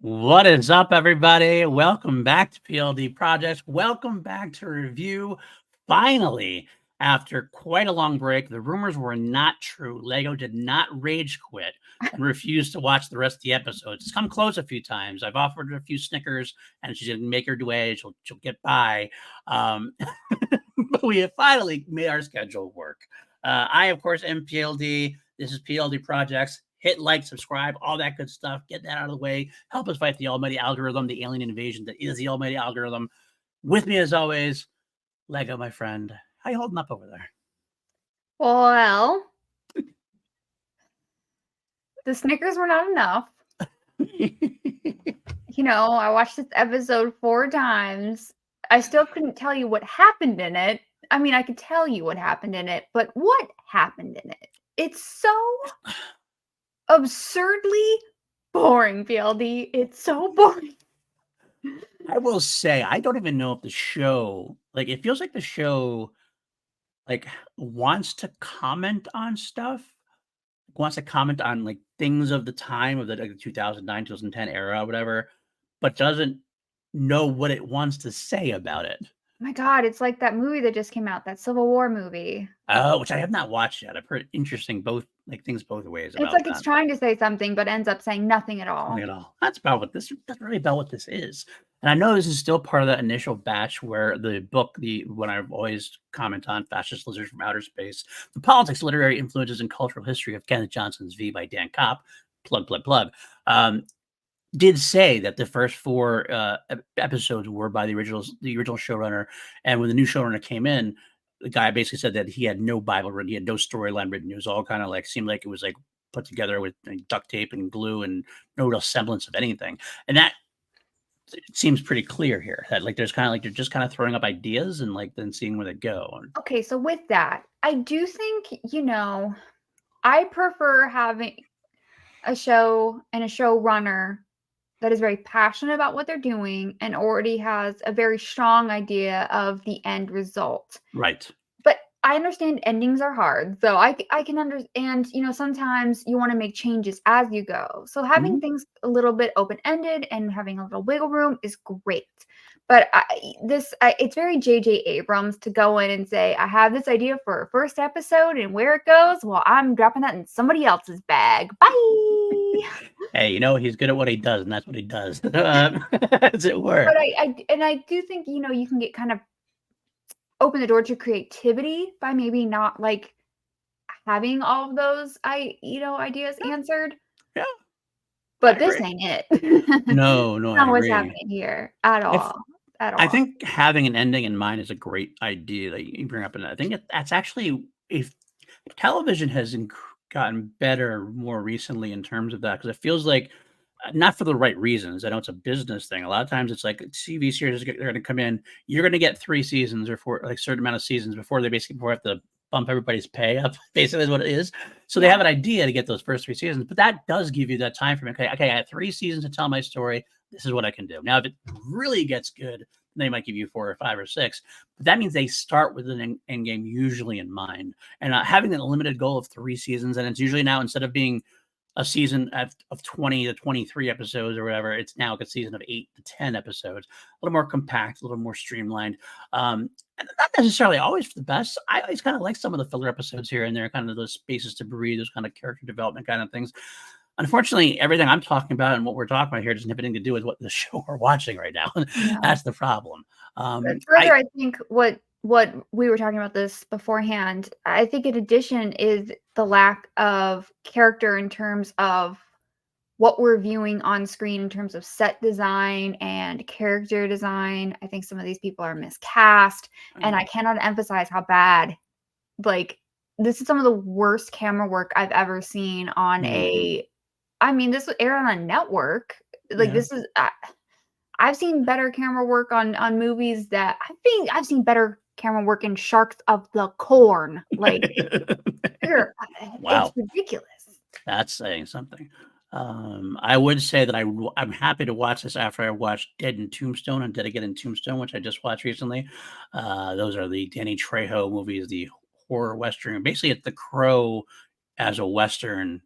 What is up, everybody? Welcome back to PLD Projects. Welcome back to review. Finally, after quite a long break, the rumors were not true. Lego did not rage quit and refuse to watch the rest of the episodes. It's come close a few times. I've offered her a few Snickers, and she's gonna make her way. She'll get by. But we have finally made our schedule work. I, of course, am PLD. This is PLD Projects. Hit like, subscribe, all that good stuff. Get that out of the way. Help us fight the almighty algorithm, the alien invasion that is the almighty algorithm. With me, as always, Lego, my friend. How you holding up over there? Well, the Snickers were not enough. I watched this episode 4 times. I still couldn't tell you what happened in it. I mean, I could tell you what happened in it, but what happened in it? It's so absurdly boring, PLD. It's so boring. I will say, I don't even know if the show, it feels like the show, wants to comment on stuff, wants to comment on, things of the time of the 2009, 2010 era, whatever, but doesn't know what it wants to say about it. My God, it's like that movie that just came out, that Civil War movie. Oh, which I have not watched yet. I've heard interesting things both ways It's about like that. it's trying to say something, but ends up saying nothing at all. Nothing at all. That's really about what this is. And I know this is still part of that initial batch where the book, when I've always comment on Fascist Lizards from Outer Space, the politics, literary influences, and cultural history of Kenneth Johnson's V by Dan Kopp, plug, did say that the first 4 episodes were by the original showrunner. And when the new showrunner came in, the guy basically said that he had no Bible written, he had no storyline written. It was all kind of seemed like it was put together with duct tape and glue and no real semblance of anything. And that it seems pretty clear here that there's kind of they're just kind of throwing up ideas and then seeing where they go. Okay, so with that, I do think, I prefer having a show and a showrunner that is very passionate about what they're doing and already has a very strong idea of the end result. Right. But I understand endings are hard. So I can understand, sometimes you want to make changes as you go. So having things a little bit open-ended and having a little wiggle room is great. But it's very J.J. Abrams to go in and say, I have this idea for a first episode and where it goes, well, I'm dropping that in somebody else's bag. Bye. Hey, he's good at what he does, and that's what he does. As it were. But I do think, you can get kind of open the door to creativity by maybe not having all of those ideas answered. Yeah. But this ain't it. No, Not what's happening here at all. I think having an ending in mind is a great idea that you bring up, and I think that's actually, if television has gotten better more recently in terms of that, because it feels like not for the right reasons. I know it's a business thing. A lot of times it's like TV series, they're going to come in, you're going to get 3 seasons or 4, a certain amount of seasons before they have to bump everybody's pay up, basically is what it is. So they have an idea to get those first 3 seasons, but that does give you that time frame. Okay, I had 3 seasons to tell my story. This is what I can do. Now, if it really gets good, they might give you 4 or 5 or 6, but that means they start with an end game usually in mind. And having a limited goal of 3 seasons, and it's usually now, instead of being a season of 20 to 23 episodes or whatever, it's now a season of 8 to 10 episodes, a little more compact, a little more streamlined. And not necessarily always for the best. I always kind of like some of the filler episodes here and there, kind of those spaces to breathe, those kind of character development kind of things. Unfortunately, everything I'm talking about and what we're talking about here doesn't have anything to do with what the show we're watching right now. Yeah. That's the problem. Further, I think what we were talking about this beforehand, I think in addition is the lack of character in terms of what we're viewing on screen in terms of set design and character design. I think some of these people are miscast, and I cannot emphasize how bad, this is some of the worst camera work I've ever seen on this was aired on a network. This is, I've seen better camera work on movies that I've seen better camera work in Sharks of the Corn. Wow. It's ridiculous. That's saying something. I would say that I'm happy to watch this after I watched Dead in Tombstone and Dead Again in Tombstone, which I just watched recently. Those are the Danny Trejo movies, the horror Western. Basically, it's The Crow as a Western.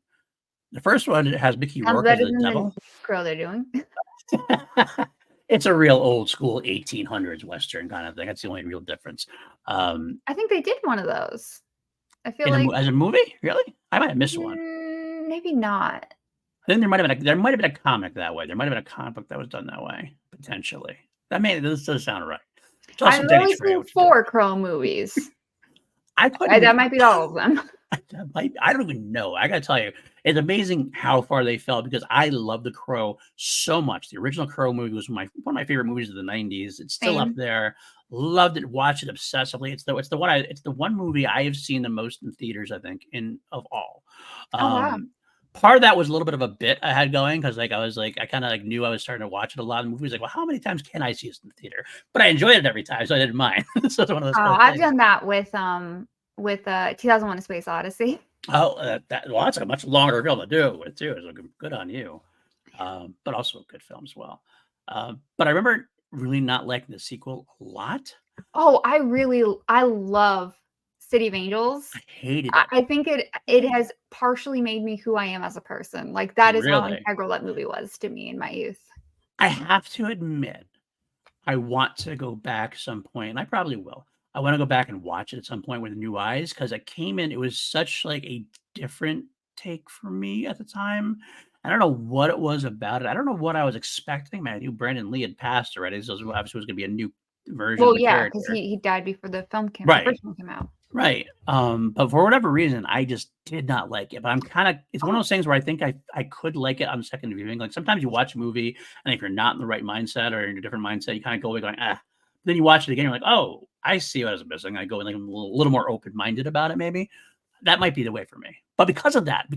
The first one has Mickey Rourke as the devil. The Crow they're doing. It's a real old school 1800s Western kind of thing. That's the only real difference. Um, I think they did one of those. I feel like as a movie? Really? I might have missed one. maybe not. I think there might have been a comic that way. There might have been a comic book that was done that way, potentially. This does sound right. It's also I've Dennis only Ray, seen what you do. 4 Crow movies. I couldn't even That might be all of them. I don't even know. I gotta tell you, it's amazing how far they fell because I love The Crow so much. The original Crow movie was one of my favorite movies of the 90s. It's still up Same. there. Loved it, watched it obsessively. It's the one movie I have seen the most in theaters, I think, in of all. Oh, wow. Part of that was a little bit of a bit I had going because I kind of like knew I was starting to watch it a lot of movies. Like, well, how many times can I see this in the theater? But I enjoyed it every time, so I didn't mind. So it's one of those kind of I've things. done that with 2001: A Space Odyssey. Oh, that's a much longer film to do it with too. So good on you. But also a good film as well. But I remember really not liking the sequel a lot. Oh, I love City of I Angels. hated it. I think it has partially made me who I am as a person. Like, that is how Really. integral that movie was to me in my youth. I have to admit, I want to go back some point, and I probably will. I want to go back and watch it at some point with new eyes because it came in. It was such like a different take for me at the time. I don't know what it was about it. I don't know what I was expecting. Man, I knew Brandon Lee had passed already, so it was obviously was going to be a new version of Well, the yeah, because character. he died before the Right. first one came out. Right. But for whatever reason, I just did not like it. But it's one of Oh, those things where I think I could like it on second viewing. Like sometimes you watch a movie and if you're not in the right mindset or in a different mindset, you kind of go away going, ah. Then you watch it again, you're like, oh, I see what I was missing. I go in like a little more open-minded about it, maybe. That might be the way for me. But because of that,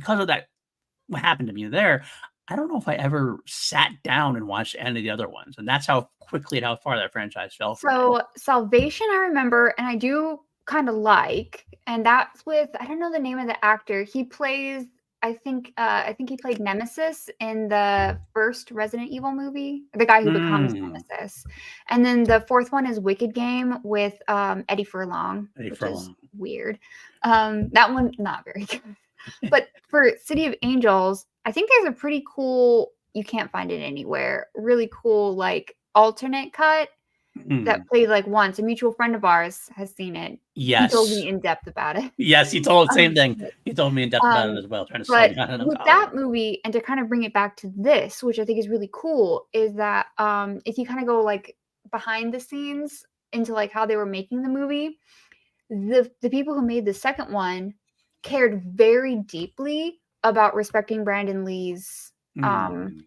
what happened to me there, I don't know if I ever sat down and watched any of the other ones. And that's how quickly and how far that franchise fell for me. so Salvation, I remember, and I do kind of like, and that's with, I don't know the name of the actor. He plays, I think he played Nemesis in the first Resident Evil movie, the guy who becomes Mm. Nemesis. And then the fourth one is Wicked Game with Eddie Furlong, Ready which for a is long. weird. That one not very good. But for City of Angels, I think there's a pretty cool, you can't find it anywhere, really cool like alternate cut that Mm. played like once. A mutual friend of ours has seen it. He told me Yes. in depth about it. Yes, he told same Um, thing. but, He told me in depth about it um, as well, trying to sell but me on it. with Oh, yeah. that movie, and to kind of bring it back to this, which I think is really cool, is that if you kind of go like behind the scenes into like how they were making the movie, the people who made the second one cared very deeply about respecting Brandon Lee's Mm.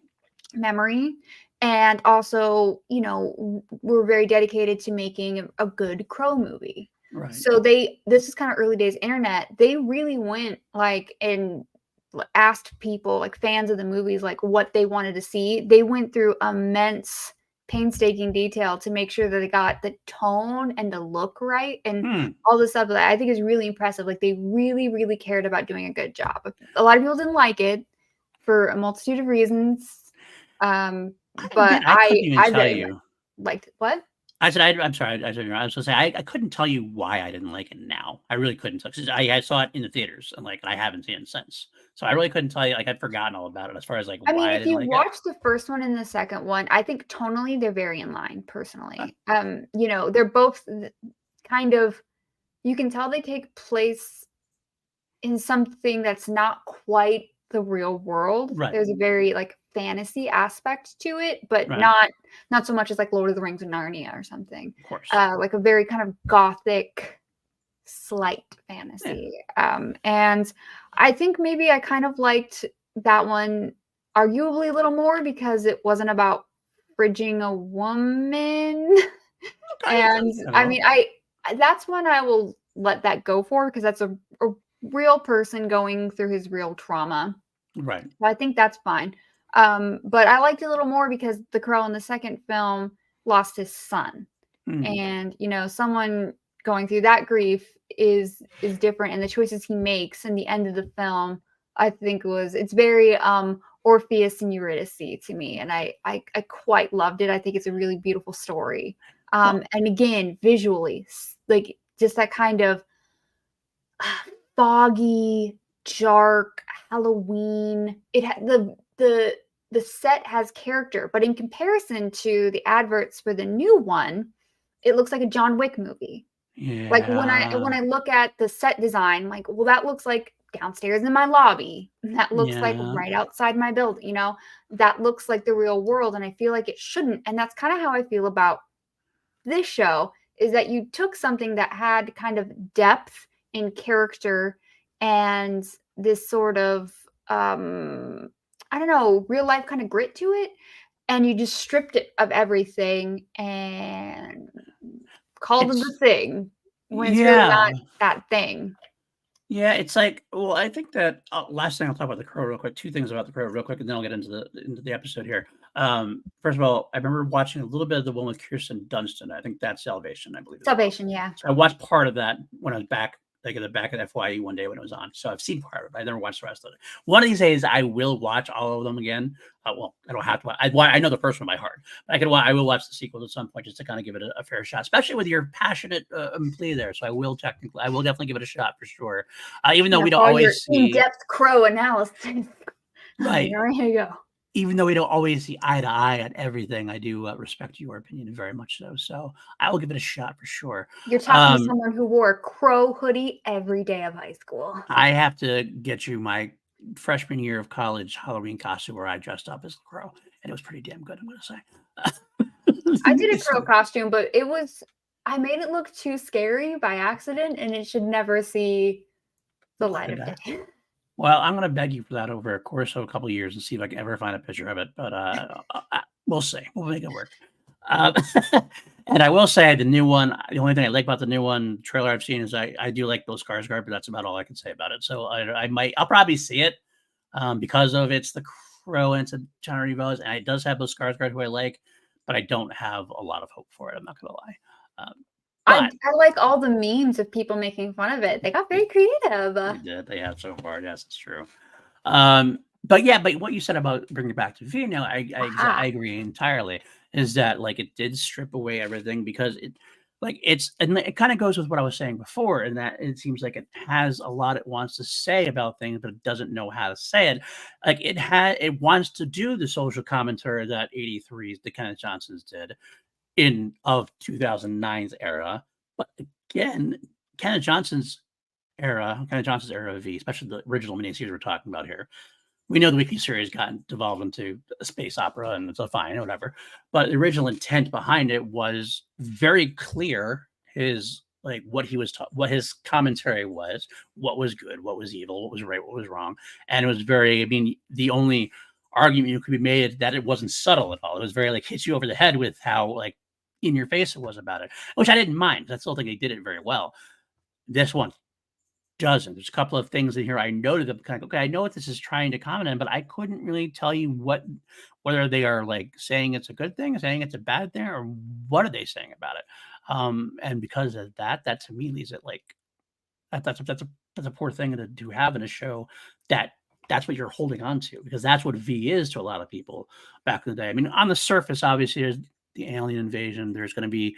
memory, and also, were very dedicated to making a good Crow movie. Right. So this is kind of early days internet. They really went like and asked people, like fans of the movies, like what they wanted to see. They went through immense painstaking detail to make sure that they got the tone and the look right and Hmm. all this stuff that I think is really impressive. Like they really, really cared about doing a good job. A lot of people didn't like it for a multitude of reasons. But I couldn't even I tell very much you. liked it. What? I said I'm sorry. I was gonna say I couldn't tell you why I didn't like it now. I really couldn't tell 'cause I saw it in the theaters and like I haven't seen it since. So I really couldn't tell you. Like I'd forgotten all about it as far as like I mean, why I if didn't you like it. watch the first one and the second one, I think tonally they're very in line, Okay. personally. They're both kind of, you can tell they take place in something that's not quite the real world. Right. There's a very like fantasy aspect to it, but Right. not so much as like Lord of the Rings or Narnia or something. Of course. Like a very kind of gothic, slight Yeah. fantasy. And I think maybe I kind of liked that one arguably a little more because it wasn't about fridging a woman. Okay. And I Understandable. mean, that's one I will let that go for because that's a real person going through his real trauma. Right. So I think that's fine. But I liked it a little more because the Crow in the second film lost his son, Hmm. and someone going through that grief is different, and the choices he makes in the end of the film, I think it's very Orpheus and Eurydice to me, and I quite loved it. I think it's a really beautiful story, Well, and again visually, like just that kind of foggy, dark Halloween. It had the the set has character, but in comparison to the adverts for the new one, it looks like a John Wick movie. Like when I Yeah. look at the set design, like, well, that looks like downstairs in my lobby. That looks like Yeah. right outside my building, you know, that looks like the real world. And I feel like it shouldn't. And that's kind of how I feel about this show, is that you took something that had kind of depth in character and this sort of I don't know, real life kind of grit to it, and you just stripped it of everything and called it the It's thing when it's really yeah. not that thing. Yeah, it's like, well, I think that last thing I'll talk about The Crow real quick. Two things about The Crow real quick, and then I'll get into the episode here. First of all, I remember watching a little bit of the one with Kirsten Dunst. I think that's Salvation, I believe is called. Salvation, yeah. So I watched part of that when I was back, like at the back of FYE one day when it was on. So I've seen part of it, but I never watched the rest of it. One of these days, I will watch all of them again. Well, I don't have to. I know the first one by heart. But I will watch the sequels at some point just to kind of give it a fair shot, especially with your passionate plea there. So I will definitely give it a shot for sure. Even though Yeah, we don't for all your always see in-depth Crow analysis. right, There you go. even though we don't always see eye to eye on everything, I do respect your opinion very much so. So I will give it a shot for sure. You're talking to someone who wore a Crow hoodie every day of high school. I have to get you my freshman year of college Halloween costume where I dressed up as the Crow, and it was pretty damn good, I'm going to I did a say. Crow costume, but I made it look too scary by accident, and it should never see the light of day. Well, I'm going to beg you for that over a course of a couple of years and see if I can ever find a picture of it. But we'll see. We'll make it work. And I will say the new one, the only thing I like about the new one trailer I've seen is I do like Bill Skarsgård, but that's about all I can say about it. So I'll probably see it because of it's the Crow and it's a John Rivers, and it does have Bill Skarsgård who I like, but I don't have a lot of hope for it. I'm not going to lie. I But like all the memes of people making fun of it. They got very creative. they did. They have so far. Yes, it's true. But what you said about bringing it back to V, now I agree entirely. Is that like it did strip away everything because and it kind of goes with what I was saying before, and that it seems like it has a lot it wants to say about things, but it doesn't know how to say it. Like it wants to do the social commentary that 83's the Kenneth Johnsons did of 2009's era, but again, Kenneth Johnson's Kenneth Johnson's era of V, especially the original miniseries we're talking about here. We know the weekly series got devolved into a space opera, and it's fine, whatever. But the original intent behind it was very clear. What his commentary was, what was good, what was evil, what was right, what was wrong, and it was very. I mean, the only argument you could be made is that it wasn't subtle at all. It was very hits you over the head with how in your face it was about it, which I didn't mind. I still think they did it very well. This one doesn't. There's a couple of things in here I noted that kind of okay, I know what this is trying to comment on, but I couldn't really tell you whether they are saying it's a good thing, saying it's a bad thing, or what are they saying about it. And because of that to me leaves it that's a poor thing to have in a show that's what you're holding on to, because that's what V is to a lot of people back in the day. I mean, on the surface, obviously, there's the alien invasion. There's going to be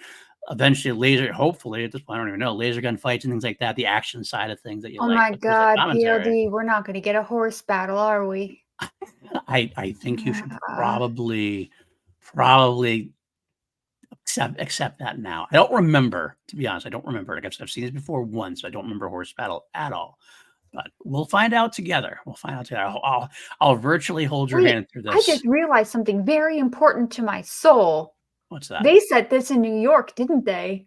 eventually hopefully at this point, I don't even know, laser gun fights and things like that, the action side of things that you Oh like. my But there's God, commentary. PLD, we're not going to get a horse battle, are we? I think you should probably accept that now. I don't remember, to be honest. I don't remember. Like I've seen this before once. I don't remember horse battle at all. But we'll find out together. We'll find out together. I'll virtually hold your Wait, hand through I this. just realized something very important to my soul. What's that? They set this in New York, didn't they?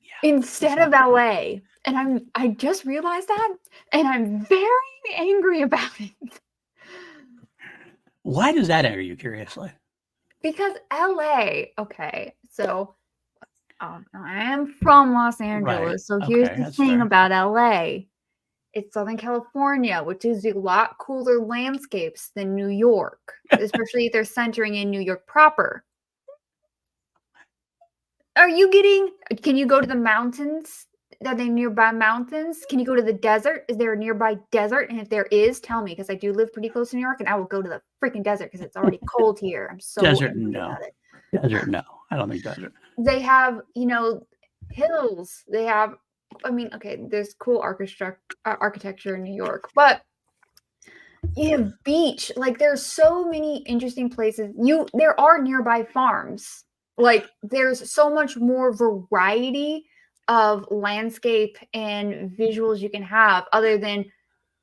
Yeah. Instead of LA. And I just realized that, and I'm very angry about it. Why does that anger you, curiously? Because LA, okay, so I am from Los Angeles, Right. so here's Okay, the that's thing fair. about LA. It's Southern California, which is a lot cooler landscapes than New York, especially if they're centering in New York proper. Can you go to the mountains? Are they nearby mountains? Can you go to the desert? Is there a nearby desert? And if there is, tell me, because I do live pretty close to New York, and I will go to the freaking desert because it's already cold here. I'm so Desert, angry no. about it. Desert, no. I don't think desert. They have, hills. They have, okay, there's cool architecture in New York, but You have beach. Like, there's so many interesting places. There are nearby farms. Like, there's so much more variety of landscape and visuals you can have other than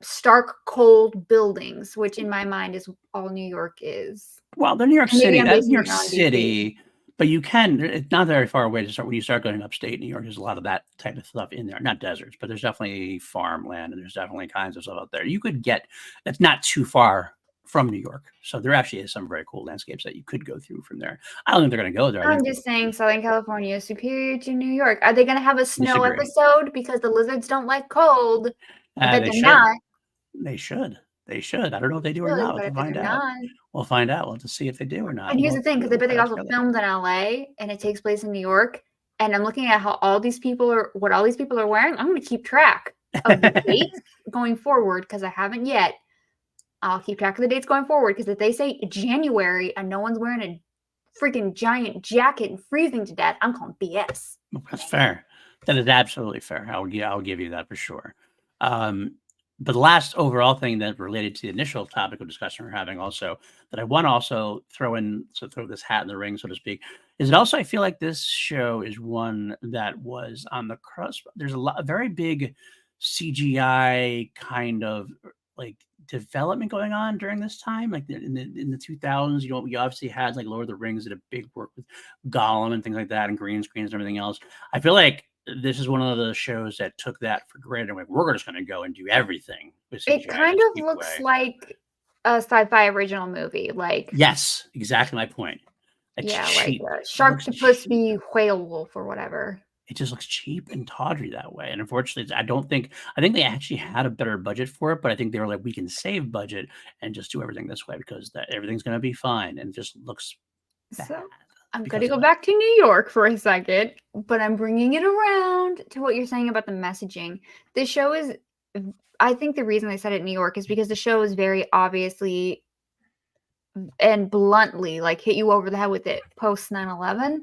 stark cold buildings, which in my mind is all New York is. Well, they're New York And maybe City. I'm That's New basing York it on DC. City, but you can. It's not very far away to start. When you start going upstate New York, there's a lot of that type of stuff in there. Not deserts, but there's definitely farmland and there's definitely kinds of stuff out there. You could get. That's not too far from New York, so there actually is some very cool landscapes that you could go through from there. I don't think they're going to go there. I I'm think just saying Southern California is superior to New York. Are they going to have a snow disagree. episode because the lizards don't like cold? I bet They they're should. not. They should. They should. I don't know if they do or Should, not. but I We'll bet find they're out. not. We'll find out. We'll have to see if they do or not. And here's the thing, because I bet they Put it also filmed in LA and it takes place in New York. And I'm looking at how all these people are, what all these people are wearing. I'm going to keep track of the dates going forward because I haven't yet. I'll keep track of the dates going forward because if they say January and no one's wearing a freaking giant jacket and freezing to death, I'm calling BS. That's fair. That is absolutely fair. I'll give you that for sure. But the last overall thing that related to the initial topic of discussion we're having also that I want to also throw this hat in the ring, so to speak, is it also I feel like this show is one that was on the crust. There's a very big CGI kind of like development going on during this time, like in the 2000s. You know, we obviously had like Lord of the Rings did a big work with Gollum and things like that, and green screens and everything else. I feel like this is one of the shows that took that for granted. Like, we're just going to go and do everything with CGI. It kind of looks like a sci-fi original movie. Like, yes, exactly my point. It's yeah, cheap. like Sharktopus v. Whale Wolf or whatever. It just looks cheap and tawdry that way. And unfortunately, I think they actually had a better budget for it, but I think they were like, we can save budget and just do everything this way because everything's going to be fine. And it just looks bad. So I'm going to go back to New York for a second, but I'm bringing it around to what you're saying about the messaging. This show is, I think the reason they said it New York is because the show is very obviously and bluntly like hit you over the head with it post 9/11.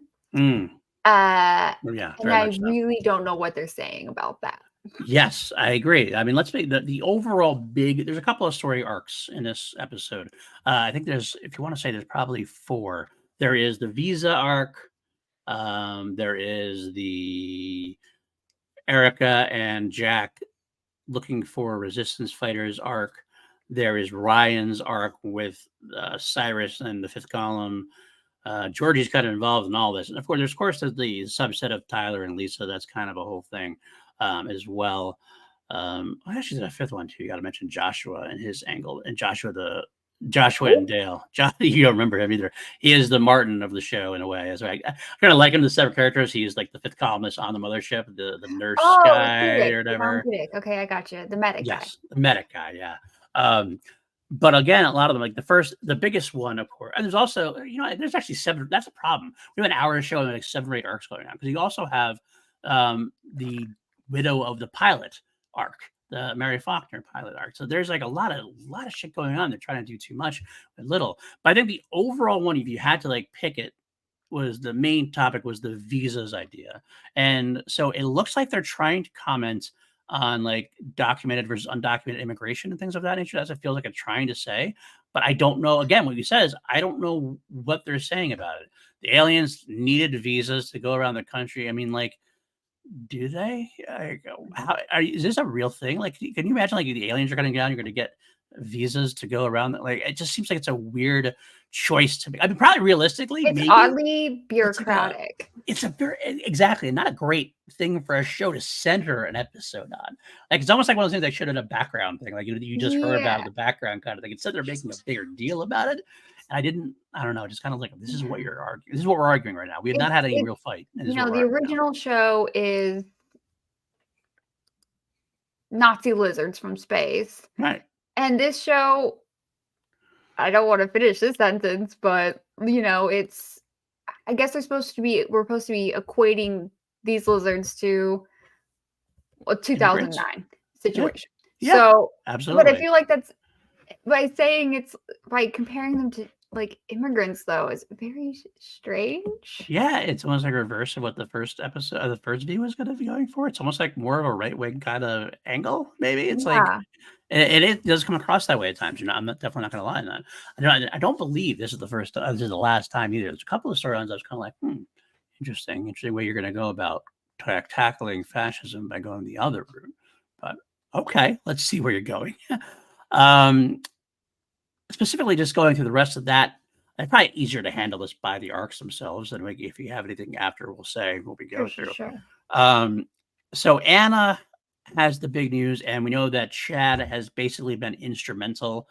Yeah, and I really don't know what they're saying about that. Yes, I agree. I mean, let's make the overall big. There's a couple of story arcs in this episode. I think there's, if you want to say, there's probably 4. There is the visa arc. There is the Erica and Jack looking for resistance fighters arc. There is Ryan's arc with Cyrus and the Fifth Column. Georgie's kind of involved in all this, and of course, there's the subset of Tyler and Lisa. That's kind of a whole thing as well. Actually, there's a 5th one too. You got to mention Joshua and his angle, and Joshua and Dale. You don't remember him either. He is the Martin of the show in a way. So I kind of like him. The separate characters. He's like the 5th columnist on the mothership, the nurse guy or whatever. Okay, I got you. The medic guy. Yes, the medic guy. Yeah. But again, a lot of them, like the biggest one, of course, and there's also, there's actually 7. That's a problem. We have an hour show and like 7 or 8 arcs going on because you also have the widow of the pilot arc, the Mary Faulkner pilot arc. So there's like a lot of shit going on. They're trying to do too much with little. But I think the overall one, if you had to like pick it, was the main topic was the visas idea. And so it looks like they're trying to comment on like documented versus undocumented immigration and things of that nature. That's what it feels like I'm trying to say. But I don't know, again, what he says, I don't know what they're saying about it. The aliens needed visas to go around the country. I mean, like, do they? Is this a real thing? Like, can you imagine like the aliens are going to get down, you're going to get visas to go around? Like, it just seems like it's a weird choice to make. I mean, probably realistically, it's oddly bureaucratic. It's a very, exactly, not a great thing for a show to center an episode on. Like, it's almost like one of those things they should have a background thing. Like, you just heard about the background kind of thing. Instead, they're making a bigger deal about it. And I don't know, just kind of like, this is what you're arguing. This is what we're arguing right now. We have not had any real fight. The original show is Nazi lizards from space. Right. And this show, I don't want to finish this sentence, but it's, I guess we're supposed to be equating these lizards to a 2009 situation. Yeah, so absolutely. But I feel like that's by comparing them to like immigrants, though, is very strange. Yeah, it's almost like reverse of what the first episode of the first view was going to be going for. It's almost like more of a right wing kind of angle. Maybe it's like And it does come across that way at times. I'm definitely not going to lie on that. I don't believe this is this is the last time either. There's a couple of storylines I was kind of like, interesting way you're going to go about tackling fascism by going the other route. But okay, let's see where you're going. Specifically, just going through the rest of that, it's probably easier to handle this by the arcs themselves than if you have anything after, we'll say what we go through. Sure. So Anna has the big news, and we know that Chad has basically been instrumental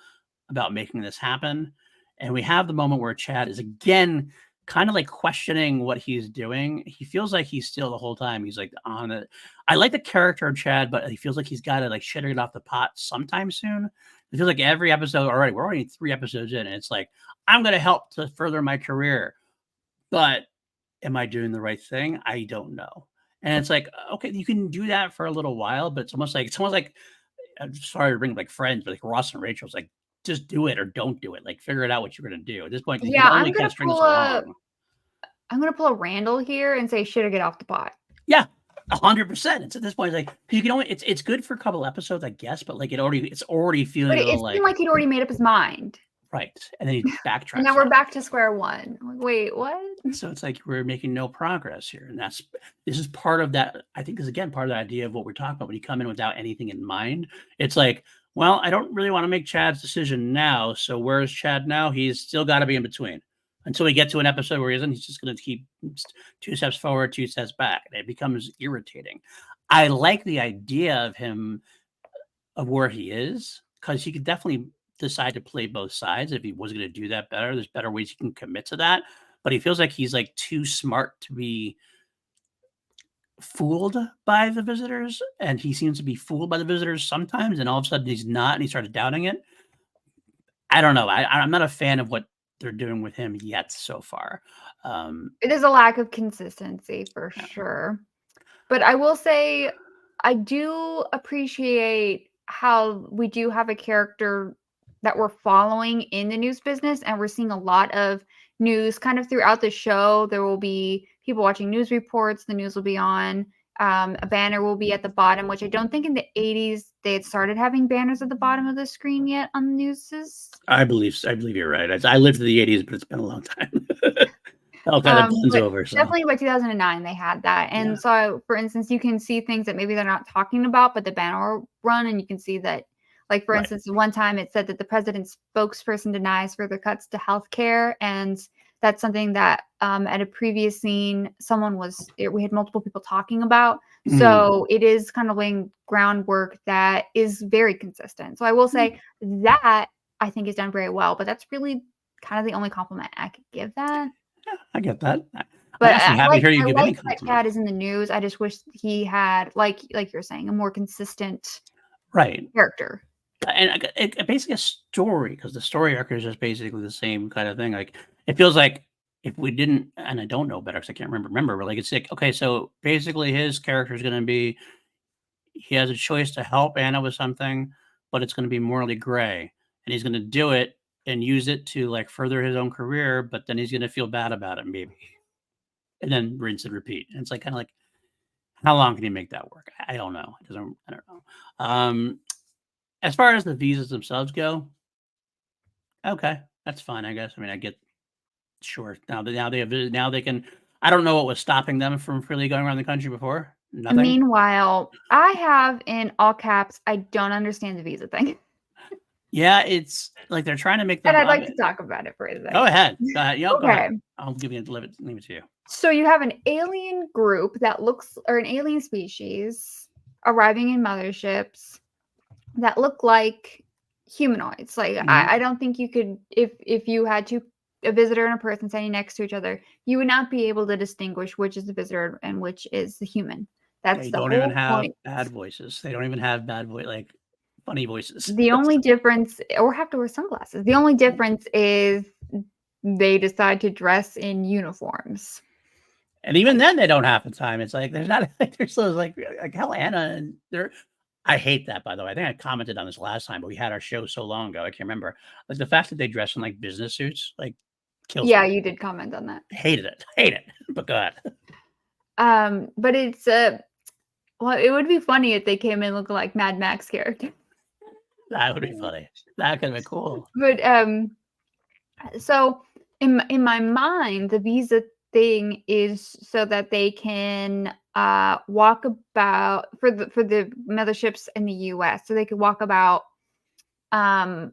about making this happen. And we have the moment where Chad is again kind of like questioning what he's doing. He feels like he's still the whole time. He's like on it. I like the character of Chad, but he feels like he's got to like shit it off the pot sometime soon. It feels like every episode already, we're already 3 episodes in, and it's like, I'm going to help to further my career. But am I doing the right thing? I don't know. And it's like, okay, you can do that for a little while, but it's almost like I'm sorry to bring like Friends, but like Ross and Rachel's like, just do it or don't do it. Like, figure it out what you're going to do. At this point, you can Yeah, only kind of string this along. I'm gonna pull a Randall here and say, should I get off the pot? Yeah, 100%. It's at this point, like, you can only, it's good for a couple episodes, I guess, but like it's already feeling But it seemed like he'd already made up his mind. Right. And then he backtracks. And now we're back to square one. I'm like, wait, what? So it's like we're making no progress here. And this is part of that. I think this is again part of the idea of what we're talking about when you come in without anything in mind. It's like, well, I don't really want to make Chad's decision now. So where's Chad now? He's still got to be in between until we get to an episode where he isn't. He's just going to keep 2 steps forward, 2 steps back. And it becomes irritating. I like the idea of him, of where he is, because he could definitely decide to play both sides. If he was going to do that better, there's better ways he can commit to that. But he feels like he's like too smart to be fooled by the visitors, and he seems to be fooled by the visitors sometimes, and all of a sudden he's not, and he started doubting it. I don't know. I'm not a fan of what they're doing with him yet so far. It is a lack of consistency for sure. But I will say I do appreciate how we do have a character that we're following in the news business, and we're seeing a lot of news kind of throughout the show. There will be people watching news reports, the news will be on, a banner will be at the bottom, which I don't think in the 80s they had started having banners at the bottom of the screen yet on the news. I believe you're right. I lived through the 80s, but it's been a long time. All kind of blends over. So. Definitely by 2009 they had that. And so, for instance, you can see things that maybe they're not talking about, but the banner will run, and you can see that, like, for instance, one time it said that the president's spokesperson denies further cuts to healthcare, and that's something that at a previous scene we had multiple people talking about. So it is kind of laying groundwork that is very consistent. So I will say that I think is done very well, but that's really kind of the only compliment I could give that. Yeah, I get that. But I'm happy to hear you give any compliment. Chad is in the news. I just wish he had, like you're saying, a more consistent character. And basically a story, because the story arc is just basically the same kind of thing. Like, it feels like if we didn't, and I don't know better because I can't remember, but like, it's like, okay, so basically his character is going to be, he has a choice to help Anna with something, but it's going to be morally gray, and he's going to do it and use it to like further his own career, but then he's going to feel bad about it maybe, and then rinse and repeat. And it's like kind of like, how long can you make that work? I don't know. I don't know. As far as the visas themselves go, okay, that's fine, I guess. I mean, I get, sure. Now they can. I don't know what was stopping them from freely going around the country before. Nothing. Meanwhile, I have in all caps, I don't understand the visa thing. Yeah, it's like they're trying to make them. And I'd like to talk about it for a second. Go ahead. Go ahead. Okay. Go ahead. I'll leave it to you. So you have an alien group or an alien species arriving in motherships that look like humanoids. Like, I don't think you could, if you had a visitor and a person standing next to each other, you would not be able to distinguish which is the visitor and which is the human. They don't even have bad voices. They don't even have like funny voices. The only difference, or have to wear sunglasses. The only difference is they decide to dress in uniforms. And even then, they don't half the time. It's like there's not like there's those like hell, Anna, and they're. I hate that, by the way. I think I commented on this last time, but we had our show so long ago. I can't remember. Like the fact that they dress in like business suits, like kills me. You did comment on that. Hate it. But go ahead. But it's well, it would be funny if they came in looking like Mad Max character. That would be funny. That could be cool. But, so in my mind, the visa thing is so that they can, walk about for the motherships in the US, so they could walk about, um,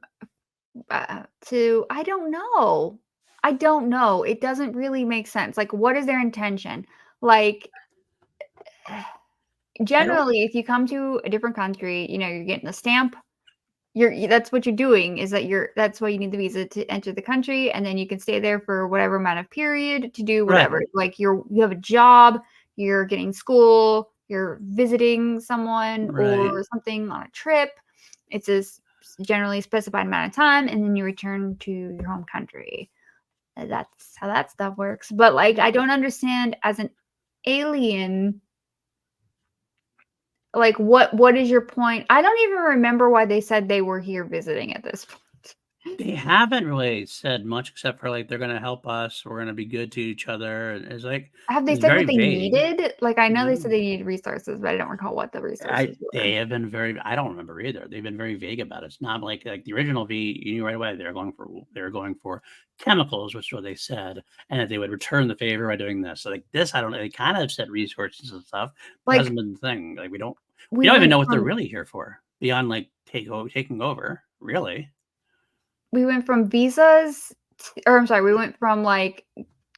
to I don't know. I don't know. It doesn't really make sense. Like, what is their intention? Like, I don't generally, if you come to a different country, you're getting a stamp. That's what you're doing, is that that's why you need the visa to enter the country, and then you can stay there for whatever amount of period to do right, whatever. Like, you have a job, you're getting school, you're visiting someone right. or something on a trip. It's a generally specified amount of time, and then you return to your home country. That's how that stuff works. But, like, I don't understand as an alien, like, what is your point? I don't even remember why they said they were here visiting at this point. They haven't really said much except for, like, they're gonna help us, we're gonna be good to each other, and Have they it's said very what they vague. needed? Like, I know they said No. they needed resources, but I don't recall what the resources They were. have been very I don't remember either. They've been very vague about it. It's not like the original V, you knew right away they were going for chemicals, which is what they said, and that they would return the favor by doing this. So, like, this, I don't know, they kind of said resources and stuff, but it hasn't Like, been the thing. Like, we we don't even went know what they're from really here for beyond, like, taking over, really. we went from visas or I'm sorry, we went from, like,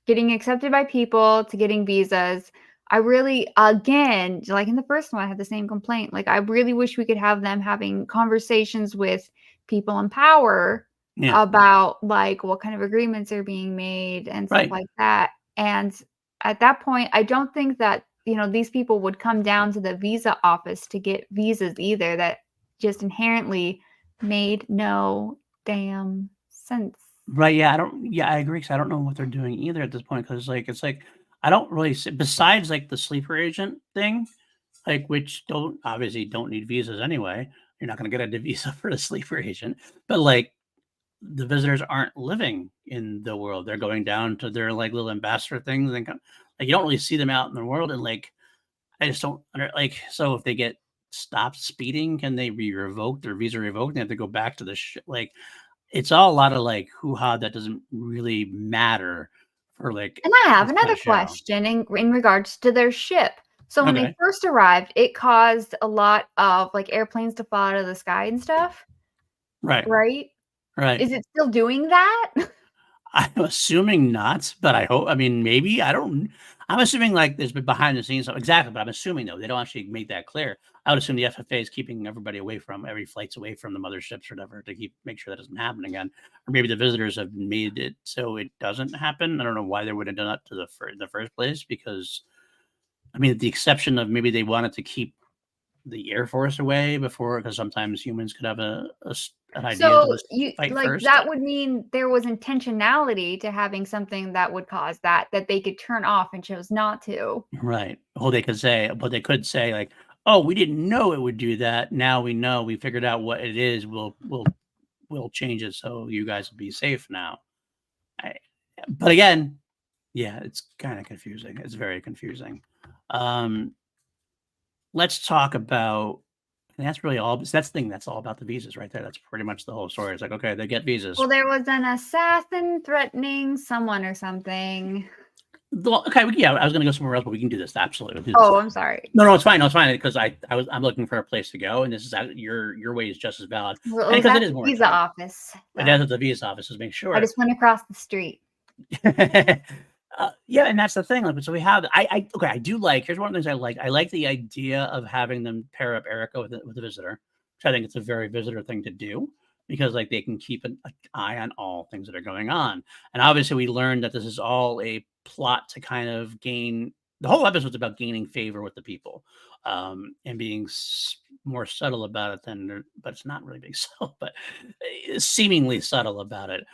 getting accepted by people to getting visas. I really again, like in the first one, I had the same complaint. Like, I really wish we could have them having conversations with people in power Yeah, about, like, what kind of agreements are being made and stuff right. like that. And at that point, I don't think that, these people would come down to the visa office to get visas either. That just inherently made no damn sense. Right, yeah, I agree 'cause I don't know what they're doing either at this point. Because I don't really see besides, like, the sleeper agent thing, like, which don't obviously don't need visas anyway. You're not gonna get a visa for a sleeper agent, but, like, the visitors aren't living in the world. They're going down to their, like, little ambassador things and you don't really see them out in the world, and, like, I just don't so if they get stopped speeding, can they be revoked, their visa revoked? They have to go back to the it's all a lot of, like, hoo-ha that doesn't really matter for, like, And I have this kinda another show. question in regards to their ship. So when they Okay. first arrived, it caused a lot of, like, airplanes to fall out of the sky and stuff, Right, right? right. Is it still doing that? I'm assuming not, but I mean, maybe, I'm assuming, like, there's been behind the scenes stuff exactly, but I'm assuming, though, they don't actually make that clear. I would assume the FFA is keeping every flight's away from the motherships or whatever to make sure that doesn't happen again, or maybe the visitors have made it so it doesn't happen. I don't know why they would have done that to in the first place because, I mean, the exception of maybe they wanted to keep the Air Force away before because sometimes humans could have an idea to So just you fight like, first. that would mean there was intentionality to having something that would cause that they could turn off and chose not to. Right. Well, they could say like, "Oh, we didn't know it would do that. Now we know. We figured out what it is. We'll change it so you guys will be safe now." I, but again, yeah, it's kind of confusing. It's very confusing. Um, let's talk about. And that's really all. That's the thing. That's all about the visas, right there. That's pretty much the whole story. It's like, okay, they get visas. Well, there was an assassin threatening someone or something. Okay, yeah, I was gonna go somewhere else, but we can do this. Absolutely, we'll do this. Oh, I'm sorry. No, no, it's fine. No, it's fine because I'm looking for a place to go, and this is your way is just as valid, Well, it and was because it at is the more visa time. office, It so does at the visa office is make I sure. just went across the street. Yeah, and that's the thing. Like, so we have. Okay. I do like. Here's one of the things I like. I like the idea of having them pair up Erica with a visitor, which I think it's a very visitor thing to do because like they can keep an eye on all things that are going on. And obviously, we learned that this is all a plot to kind of gain. The whole episode's about gaining favor with the people, and being more subtle about it but it's not really being subtle, but seemingly subtle about it.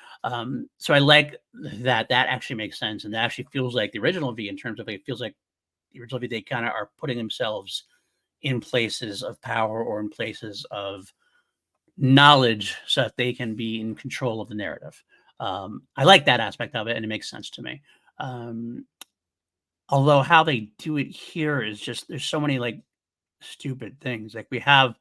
So I like that actually makes sense, and that actually feels like the original V in terms of it feels like the original V. They kind of are putting themselves in places of power or in places of knowledge so that they can be in control of the narrative. I like that aspect of it, and it makes sense to me. Um, although how they do it here is just there's so many like stupid things. Like we have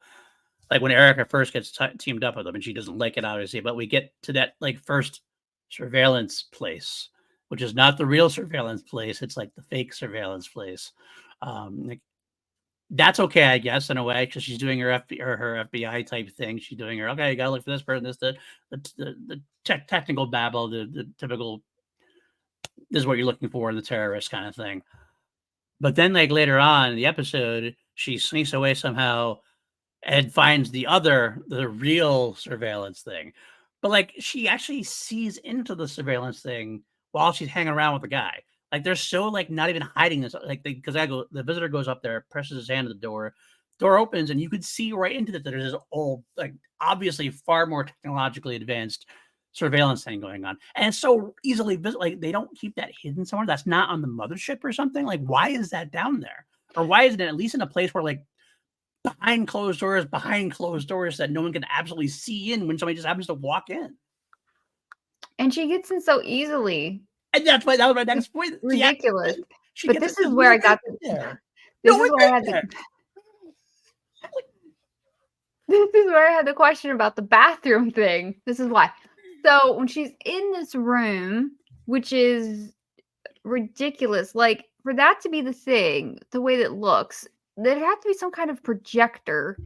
Like when Erica first gets teamed up with him, and she doesn't like it, obviously, but we get to that like first surveillance place, which is not the real surveillance place. It's like the fake surveillance place. Like that's okay, I guess, in a way, because she's doing her FBI type thing. She's doing her okay. You gotta look for this person, this the technical babble, the typical. This is what you're looking for in the terrorist kind of thing. But then, like later on in the episode, she sneaks away somehow and finds the real surveillance thing. But like she actually sees into the surveillance thing while she's hanging around with the guy. Like they're so like not even hiding this. Like because the visitor goes up there, presses his hand to the door opens, and you could see right into that there's this old, like obviously far more technologically advanced surveillance thing going on. And it's so easily visible. Like they don't keep that hidden somewhere. That's not on the mothership or something. Like, why is that down there? Or why isn't it at least in a place where like behind closed doors that no one can absolutely see in when somebody just happens to walk in. And she gets in so easily. And that was my next point. Ridiculous. She but this is where I got there. This is where I had this is where I had the question about the bathroom thing. This is why. So when she's in this room, which is ridiculous, like for that to be the thing, the way that it looks, there'd have to be some kind of projector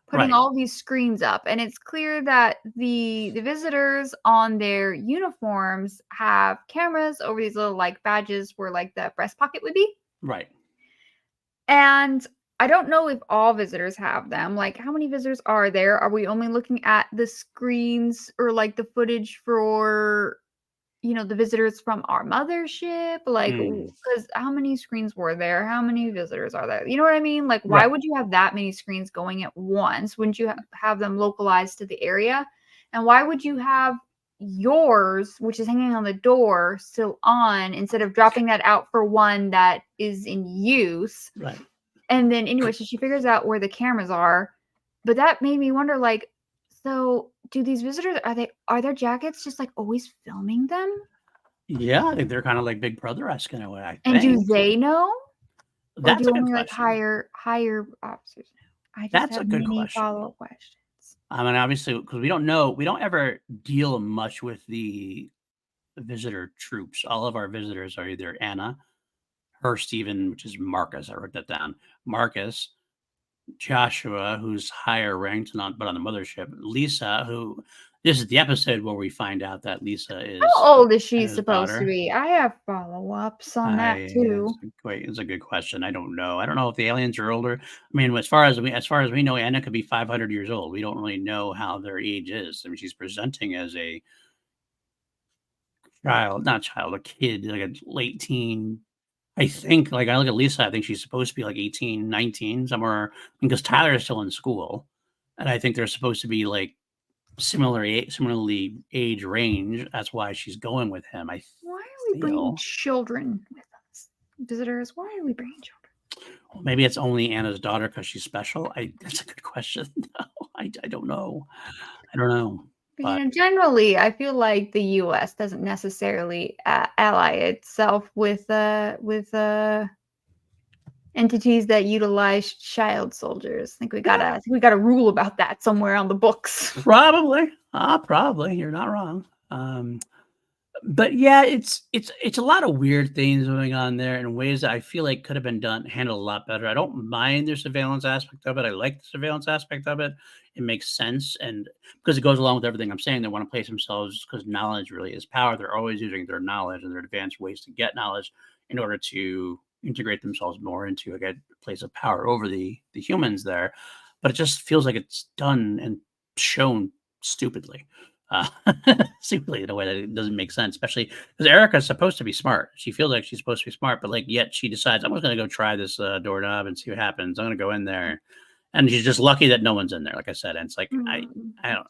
putting all these screens up. And it's clear that the visitors on their uniforms have cameras over these little like badges where like the breast pocket would be. Right. And I don't know if all visitors have them. Like, how many visitors are there? Are we only looking at the screens or like the footage for, the visitors from our mothership? Like, because how many screens were there? How many visitors are there? You know what I mean? Like, why would you have that many screens going at once? Wouldn't you have them localized to the area? And why would you have yours, which is hanging on the door, still on instead of dropping that out for one that is in use? Right. And then anyway, so she figures out where the cameras are. But that made me wonder, like, so do these visitors, are their jackets just like always filming them? Yeah, I think they're kind of like Big Brother-esque in a way, I think. And do they know? That's or do a good only question. Like higher officers know? I just That's have a good many question. follow-up questions. I mean, obviously, because we don't ever deal much with the visitor troops. All of our visitors are either Anna, her Stephen, which is Marcus. I wrote that down. Marcus, Joshua, who's higher ranked, but on the mothership. Lisa, who this is the episode where we find out that Lisa is. How old is she supposed daughter. to be? I have follow-ups on that too. It's a good question. I don't know. I don't know if the aliens are older. I mean, as far as we know, Anna could be 500 years old. We don't really know how their age is. I mean, she's presenting as a a kid, like a late teen. I think, like, I look at Lisa, I think she's supposed to be like 18, 19, somewhere, because Tyler is still in school. And I think they're supposed to be like similarly age range. That's why she's going with him. Why are we bringing children with us? Visitors, why are we bringing children? Well, maybe it's only Anna's daughter because she's special. That's a good question. No, I don't know. I don't know. But, generally, I feel like the U.S. doesn't necessarily ally itself with entities that utilize child soldiers. I think we got a rule about that somewhere on the books. Probably. Probably. You're not wrong. But yeah, it's a lot of weird things going on there in ways that I feel like could have been handled a lot better. I don't mind the surveillance aspect of it. I like the surveillance aspect of it. It makes sense, and because it goes along with everything I'm saying, they want to place themselves because knowledge really is power. They're always using their knowledge and their advanced ways to get knowledge in order to integrate themselves more into a place of power over the humans there. But it just feels like it's done and shown stupidly. Stupidly in a way that it doesn't make sense, especially because Erica's supposed to be smart. She feels like she's supposed to be smart, but like yet she decides, I'm just going to go try this doorknob and see what happens. I'm going to go in there, and she's just lucky that no one's in there, like I said. And it's like I don't.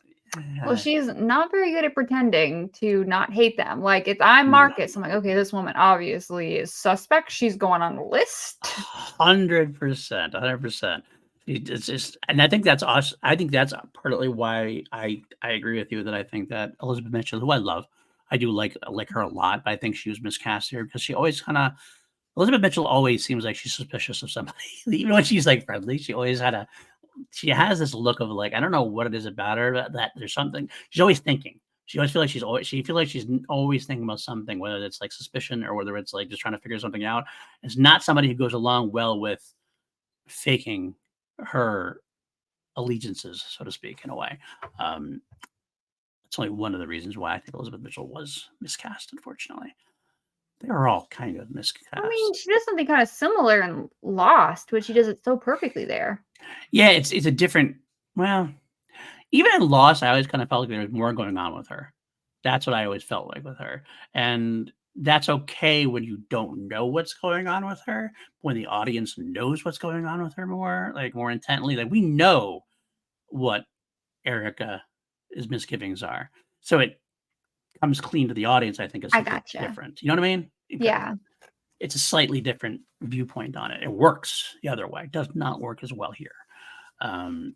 Well, she's not very good at pretending to not hate them. Like, if I'm Marcus, I'm like, okay, this woman obviously is suspect. She's going on the list. 100%, 100%. It's just, and I think that's us. I think that's partly why I agree with you that I think that Elizabeth Mitchell, who I love, I do like her a lot, but I think she was miscast here because she always Elizabeth Mitchell always seems like she's suspicious of somebody, even when she's like friendly. She always had a she has this look of like, I don't know what it is about her, that there's something she's always thinking. She always feel like she feel like she's always thinking about something, whether it's like suspicion or whether it's like just trying to figure something out. It's not somebody who goes along well with faking her allegiances, so to speak, in a way. Um, it's only one of the reasons why I think Elizabeth Mitchell was miscast, unfortunately. They were all kind of miscast. I mean, she does something kind of similar in Lost, but she does it so perfectly there. Yeah, it's a different. Well, even in Lost, I always kind of felt like there was more going on with her. That's what I always felt like with her, and that's okay when you don't know what's going on with her. When the audience knows what's going on with her more, like more intently, like we know what Erica's misgivings are, so it comes clean to the audience. I think is I something gotcha. different. You know what I mean? Yeah. It's a slightly different viewpoint on it. It works the other way. It does not work as well here. Um,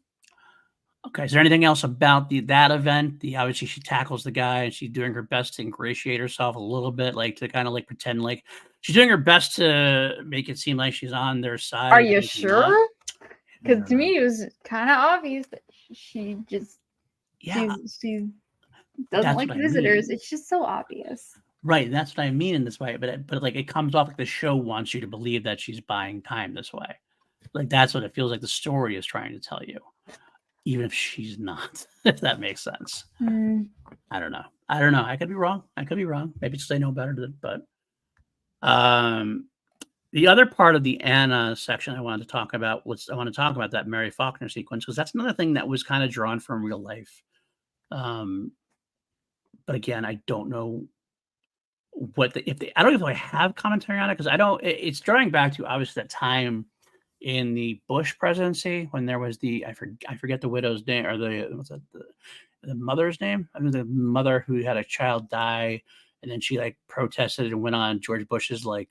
okay, is there anything else about that event? Obviously she tackles the guy and she's doing her best to ingratiate herself a little bit, like to kind of like pretend like she's doing her best to make it seem like she's on their side. Are you sure? Because to me, it was kind of obvious that she just she doesn't like visitors. It's just so obvious. Right, that's what I mean in this way, but like it comes off like the show wants you to believe that she's buying time this way. Like that's what it feels like the story is trying to tell you, even if she's not. If that makes sense. I don't know. I could be wrong. Maybe it's they know better, but the other part of the Anna section I wanted to talk about was that Mary Faulkner sequence, because that's another thing that was kind of drawn from real life. But again, I don't know I don't know if I have commentary on it, because I don't. It's drawing back to obviously that time in the Bush presidency when there was I forget the widow's name, or the mother's name. I mean, the mother who had a child die, and then she like protested and went on George Bush's like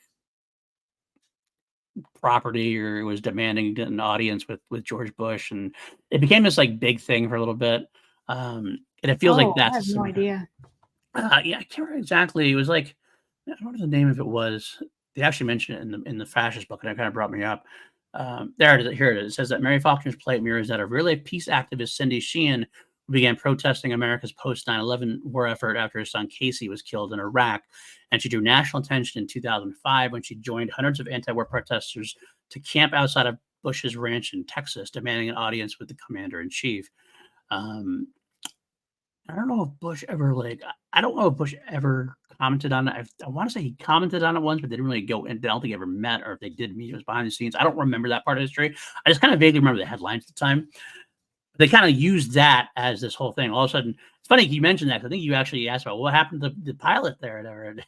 property, or was demanding an audience with George Bush, and it became this like big thing for a little bit. And it feels like that's I have no idea. Yeah, I can't remember exactly. It was like, I don't know what the name of it was. They actually mentioned it in the fascist book, and it kind of brought me up. There it is. Here it is. It says that Mary Faulkner's play mirrors that of real-life peace activist Cindy Sheehan, who began protesting America's post-9/11 war effort after her son Casey was killed in Iraq, and she drew national attention in 2005 when she joined hundreds of anti-war protesters to camp outside of Bush's ranch in Texas, demanding an audience with the commander-in-chief. I don't know if Bush ever commented on it. I want to say he commented on it once, but they didn't really go in. I don't think they ever met, or if they did meet, it was behind the scenes. I don't remember that part of history. I just kind of vaguely remember the headlines at the time. They kind of used that as this whole thing. All of a sudden, it's funny you mentioned that. I think you actually asked about what happened to the pilot there. And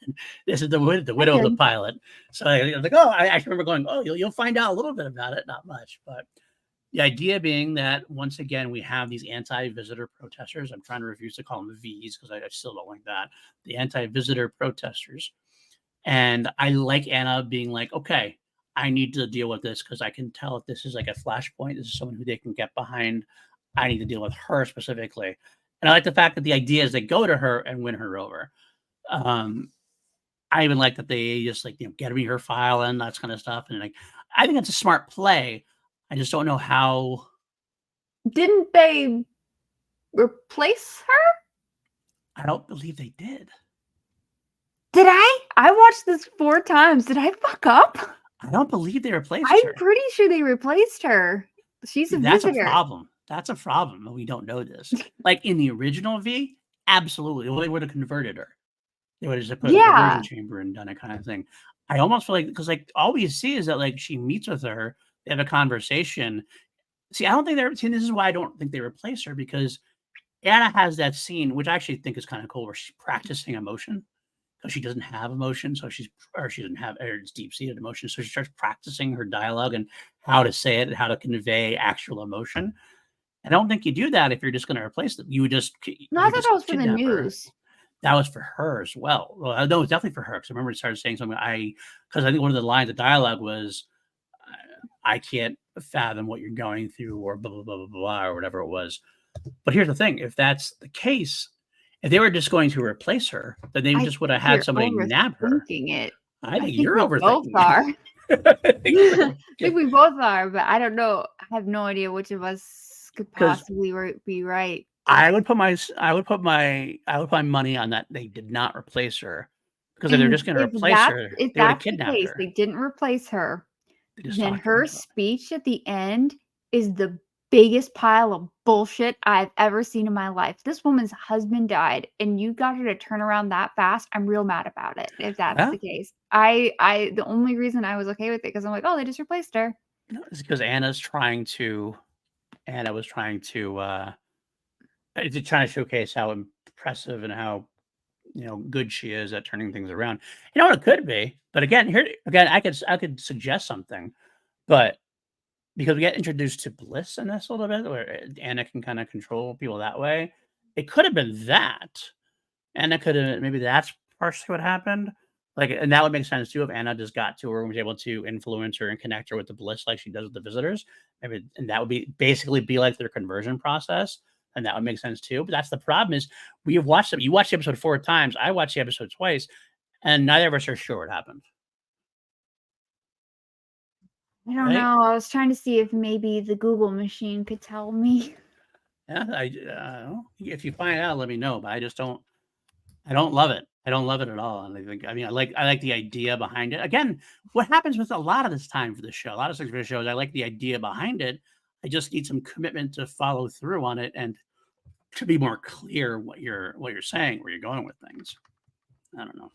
this is the widow of the pilot. So I was like, oh, I actually remember going, oh, you'll find out a little bit about it, not much, but. The idea being that, once again, we have these anti-visitor protesters. I'm trying to refuse to call them V's because I still don't like that. The anti-visitor protesters. And I like Anna being like, okay, I need to deal with this because I can tell if this is like a flashpoint. This is someone who they can get behind. I need to deal with her specifically. And I like the fact that the idea is they go to her and win her over. I even like that they just like, get me her file and that kind of stuff. And like, I think it's a smart play. I just don't know how. Didn't they replace her? I don't believe they did. Did I? I watched this 4 times. Did I fuck up? I don't believe they replaced her. I'm pretty sure they replaced her. She's a visitor. That's a problem. That's a problem. We don't know this. Like in the original V, absolutely. They would have converted her. They would have just put a conversion chamber and done it kind of thing. I almost feel like, because like all we see is that like she meets with her. They have a conversation. See, I don't think this is why I don't think they replace her, because Anna has that scene, which I actually think is kind of cool, where she's practicing emotion because she doesn't have emotion. So she doesn't have it's deep-seated emotion. So she starts practicing her dialogue and how to say it and how to convey actual emotion. I don't think you do that if you're just going to replace them. You would just. No, I thought that was for the news. That was for her as well. Well, no, it's definitely for her, because I remember it started saying something. Because I think one of the lines of dialogue was, I can't fathom what you're going through, or blah, blah, blah, blah, blah, or whatever it was. But here's the thing. If that's the case, if they were just going to replace her, then they just would have had somebody nab her. I think you're overthinking it. I think we both are, but I don't know I have no idea which of us could 'Cause possibly be right. I would put my money on that they did not replace her, because if they're And just gonna replace her, if they would've that's the kidnapped case, her. they didn't replace her, They just then talked her her into it. speech at the end is the biggest pile of bullshit I've ever seen in my life. This woman's husband died, and you got her to turn around that fast. I'm real mad about it, if that's Yeah, the case. The only reason I was okay with it because 'cause I'm like, "Oh, they just replaced her." no, it's because Anna was trying to showcase how impressive and how, good she is at turning things around. You know what it could be? But again, I could suggest something, but because we get introduced to Bliss in this a little bit, where Anna can kinda control people that way, it could have been that. Anna coulda maybe that's partially what happened. Like, and that would make sense too if Anna just got to her and was able to influence her and connect her with the Bliss like she does with the visitors. Maybe, and that would be like their conversion process, and that would make sense too. But that's the problem is we have watched it. You watched the episode 4 times. I watched the episode twice, and neither of us are sure what happened, I don't right? know, I was trying to see if maybe the Google machine could tell me. Yeah, if you find out, let me know. But I don't love it. I don't love it at all. And I like the idea behind it. Again, what happens with a lot of this time for the show, a lot of science fiction shows, I like the idea behind it. I just need some commitment to follow through on it and to be more clear what you're saying, where you're going with things. I don't know.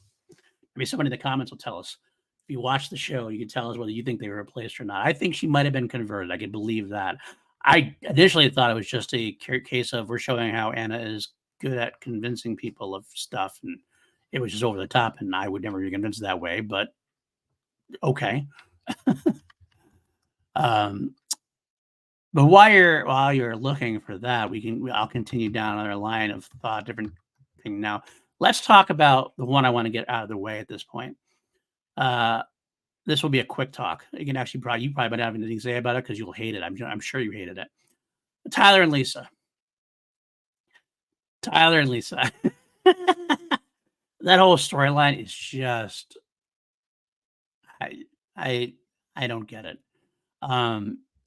Maybe somebody in the comments will tell us. If you watch the show, you can tell us whether you think they were replaced or not. I think she might have been converted. I could believe that. I initially thought it was just a case of we're showing how Anna is good at convincing people of stuff, and it was just over the top, and I would never be convinced that way. But okay. um, but while you're looking for that, I'll continue down another line of thought, different thing. Now, let's talk about the one I want to get out of the way at this point. Uh, This will be a quick talk. You can actually you probably don't have anything to say about it because you'll hate it. I'm sure you hated it. Tyler and Lisa. Tyler and Lisa. That whole storyline is just I I I don't get it.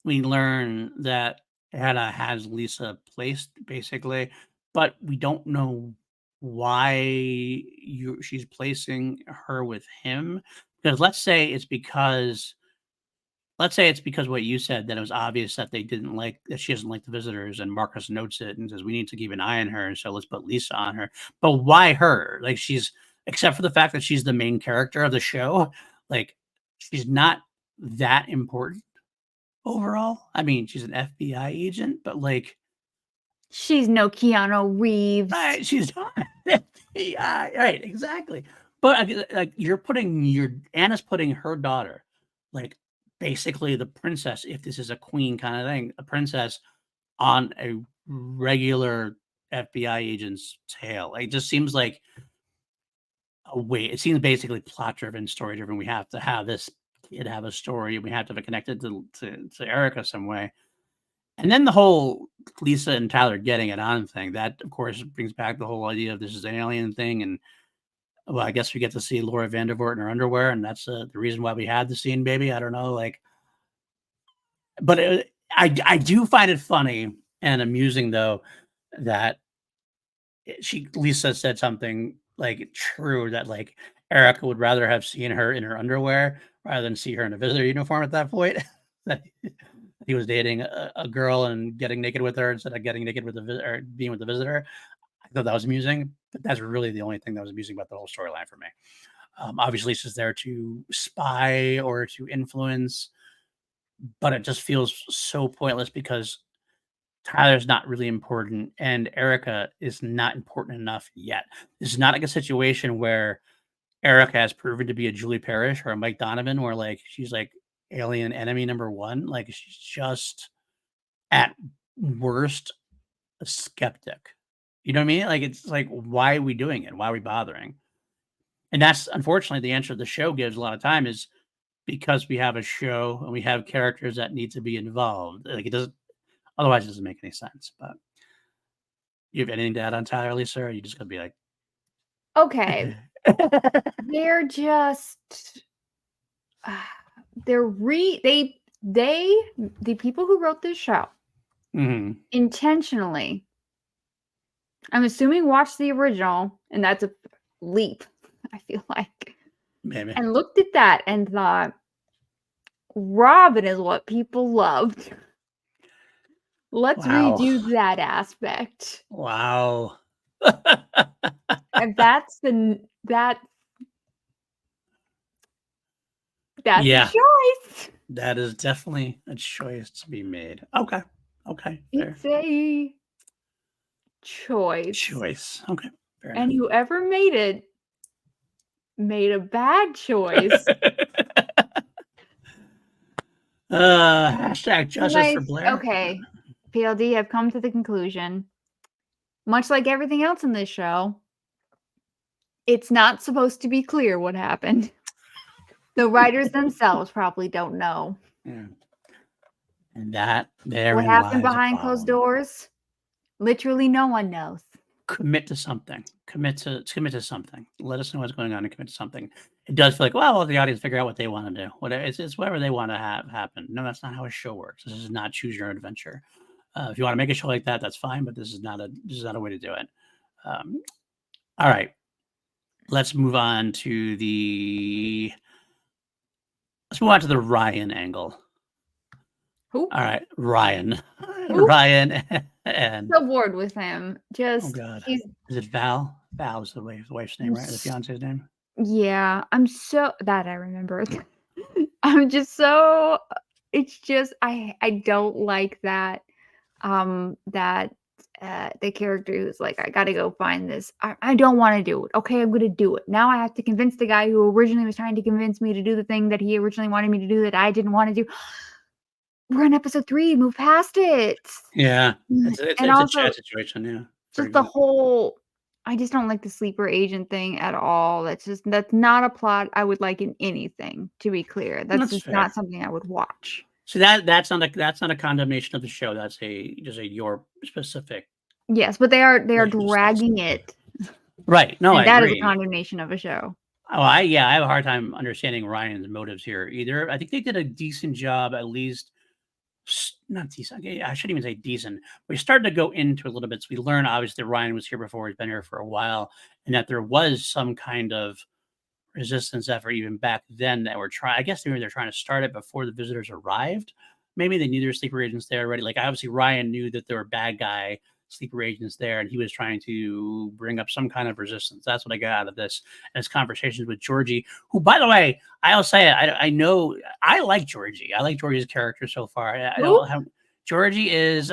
We learn that Hannah has Lisa placed basically, but we don't know why she's placing her with him. Because let's say it's because what you said, that it was obvious that she doesn't like the visitors, and Marcus notes it and says, "We need to keep an eye on her, so let's put Lisa on her." But why her? Like, except for the fact that she's the main character of the show, like, she's not that important overall. I mean, she's an FBI agent, but, like, She's no Keanu Reeves. right, she's not an FBI, right, exactly. But, like, Anna's putting her daughter, like, basically the princess, if this is a queen kinda thing, a princess on a regular FBI agent's tail. Like, it just seems like it seems basically plot driven, story driven. We have to have this kid have a story, and we have to have it connected to Erica some way. And then the whole Lisa and Tyler getting it on thing, that, of course, brings back the whole idea of this is an alien thing, and, well, I guess we get to see Laura Vandervoort in her underwear, and that's, the reason why we had the scene, baby. I don't know, like, but, I do find it funny and amusing, though, that Lisa said something, like, true, that, like, Erica would rather have seen her in her underwear rather than see her in a visitor uniform at that point. That he was dating a girl and getting naked with her instead of getting naked with or being with the visitor. I thought that was amusing, but that's really the only thing that was amusing about the whole storyline for me. Obviously, she's there to spy or to influence, but it just feels so pointless because Tyler's not really important, and Erica is not important enough yet. This is not like a situation where Erica has proven to be a Julie Parrish or a Mike Donovan, where, like, she's like alien enemy number one. Like, she's just at worst a skeptic. You know what I mean? Like, it's like, why are we doing it? Why are we bothering? And that's unfortunately the answer the show gives a lot of time is because we have a show and we have characters that need to be involved. Like, it doesn't, otherwise, it doesn't make any sense. But you have anything to add on Tyler, Lisa? Or are you just gonna be like, Okay, they're just, they're re they the people who wrote this show Mhm. intentionally, I'm assuming, watched the original, and that's a leap, I feel like, Maybe. and looked at that and thought, Robin is what people loved. Let's Wow. redo that aspect. Wow. And that's that's a Yeah, choice. that is definitely a choice to be made. Okay. Okay, fair. It's a choice. Choice. Okay, fair enough. And whoever made a bad choice. Hashtag justice for Like, Blair. okay, PLD, I've come to the conclusion, much like everything else in this show, it's not supposed to be clear what happened. The writers themselves probably don't know. Yeah. And that What therein happened lies a behind closed problem. doors? Literally no one knows. Commit to something. Commit to something. Let us know what's going on and commit to something. It does feel like, well, let the audience figure out what they want to do. Whatever it's whatever they want to have happen. No, that's not how a show works. This is not choose your own adventure. If you want to make a show like that, that's fine, but this is not a way to do it. All right. Let's move on to the Ryan angle. Who? All right, Ryan. Who? Ryan and So bored with him. oh Just god. he's Is it Val? Val is the wife's name, right? The s- fiance's name? yeah, I'm so that I remember. I'm just so it's just I don't like that that the character who's like, I gotta go find this. I don't want to do it. Okay, I'm gonna do it. Now I have to convince the guy who originally was trying to convince me to do the thing that he originally wanted me to do that I didn't want to do. We're on episode 3, move past it. Yeah. And It's a also chat situation, yeah. For just the example. whole I just don't like the sleeper agent thing at all. That's not a plot I would like in anything, to be clear. That's That's just not fair. something I would watch. So that's not a condemnation of the show. That's just a your specific Yes, but they are relationship style dragging stuff. it, Right. No, I and that is a agree. condemnation of a show. Oh, I have a hard time understanding Ryan's motives here either. I think they did a decent job, at least not decent. Okay, I shouldn't even say decent. We started to go into a little bit. So we learned obviously that Ryan was here before. He's been here for a while, and that there was some kind of resistance effort even back then that were trying. I guess maybe they're trying to start it before the visitors arrived. Maybe they knew there were sleeper agents there already. Like obviously Ryan knew that there were bad guy sleeper agents there, and he was trying to bring up some kind of resistance. That's what I got out of this and his conversations with Georgie, who, by the way, I'll say it. I know I like Georgie. I like Georgie's character so far. I Who? don't have Georgie is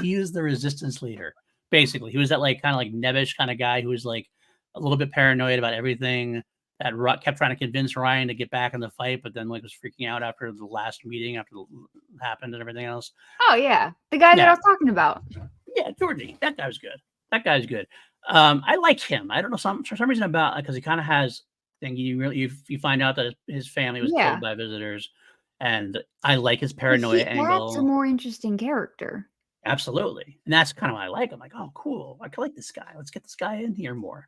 he is the resistance leader. Basically, he was that like kind of like nebbish kind of guy who was like a little bit paranoid about everything that kept trying to convince Ryan to get back in the fight, but then like was freaking out after the last meeting after happened and everything else. Oh, yeah, the guy that I Yeah, was talking about. yeah, Georgie, that guy was good. That guy's good. I like him. I don't know for some reason about because he kind of has thing. You find out that his family was killed Yeah. by visitors, and I like his But paranoia that's a angle. more interesting character. Absolutely, and that's kind of what I like. I'm like, oh, cool. I like this guy. Let's get this guy in here more.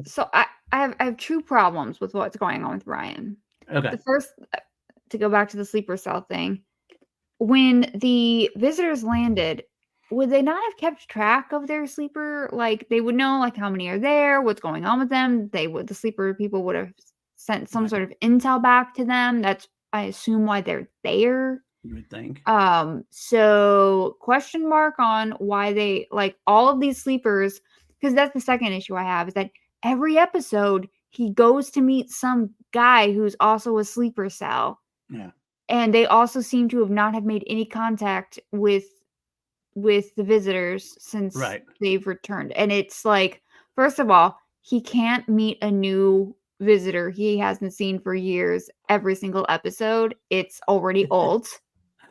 So I have 2 problems with what's going on with Ryan. Okay, The first, to go back to the sleeper cell thing, when the visitors landed, would they not have kept track of their sleeper? Like, they would know, like, how many are there, what's going on with them. The sleeper people would have sent some right. sort of intel back to them. That's, I assume, why they're there. You would think. So question mark on why they like all of these sleepers, because that's the second issue I have, is that every episode he goes to meet some guy who's also a sleeper cell, Yeah. and they also seem to have not have made any contact with the visitors since Right. they've returned. And it's like, first of all, he can't meet a new visitor he hasn't seen for years every single episode. It's already old.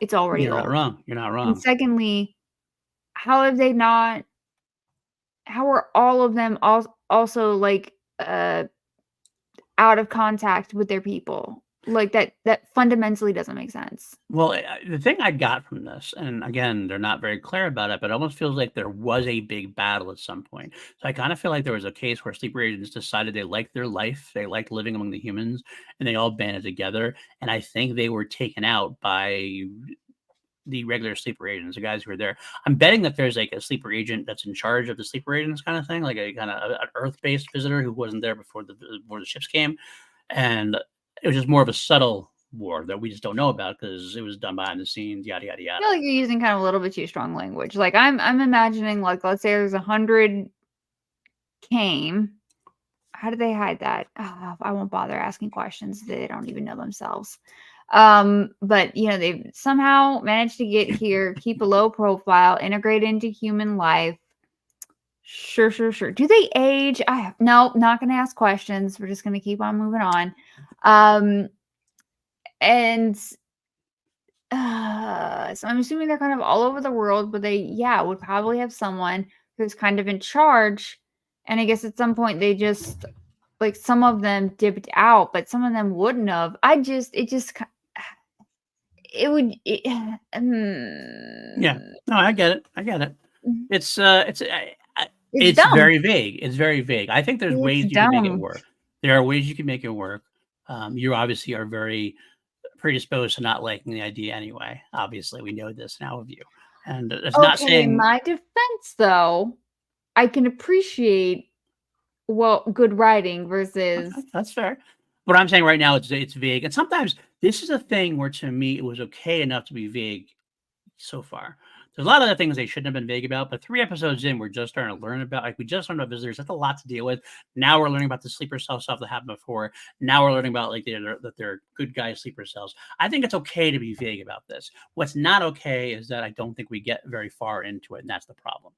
It's already You're not old. wrong. You're not And wrong. secondly, how have they not how are all of them also like out of contact with their people? Like, that fundamentally doesn't make sense. Well, the thing I got from this, and again, they're not very clear about it, but it almost feels like there was a big battle at some point. So I kind of feel like there was a case where sleeper agents decided they liked their life, they liked living among the humans, and they all banded together. And I think they were taken out by the regular sleeper agents, the guys who were there. I'm betting that there's like a sleeper agent that's in charge of the sleeper agents kind of thing, like a kind of an Earth-based visitor who wasn't there before the ships came, and it was just more of a subtle war that we just don't know about because it was done behind the scenes, yada yada I yada. feel like you're using kind of a little bit too strong language. Like, I'm imagining, like, let's say there's 100 came. How did they hide that? Oh, I won't bother asking questions they don't even know themselves. But they somehow managed to get here, keep a low profile, integrate into human life. Sure, sure, sure. Do they age? No, not gonna ask questions. We're just gonna keep on moving on. Um, and so I'm assuming they're kind of all over the world, but would probably have someone who's kind of in charge. And I guess at some point they just like some of them dipped out, but some of them wouldn't have. It would. Yeah, no, I get it. I get it. Mm, it's It's dumb. very vague. It's very vague. I think there's It's ways you can make it dumb. work. There are ways you can make it work. You obviously are very predisposed to not liking the idea anyway. Obviously, we know this now of you, and it's not Okay, in saying my defense, though, I can appreciate good writing versus. okay, that's fair. What I'm saying right now, it's vague, and sometimes this is a thing where to me it was okay enough to be vague so far. There's a lot of other things they shouldn't have been vague about, but 3 episodes in, we're just starting to learn about like, we just learned about visitors. That's a lot to deal with. Now we're learning about the sleeper cell stuff that happened before. Now we're learning about, like, that they're good guy sleeper cells. I think it's okay to be vague about this. What's not okay is that I don't think we get very far into it, and that's the problem.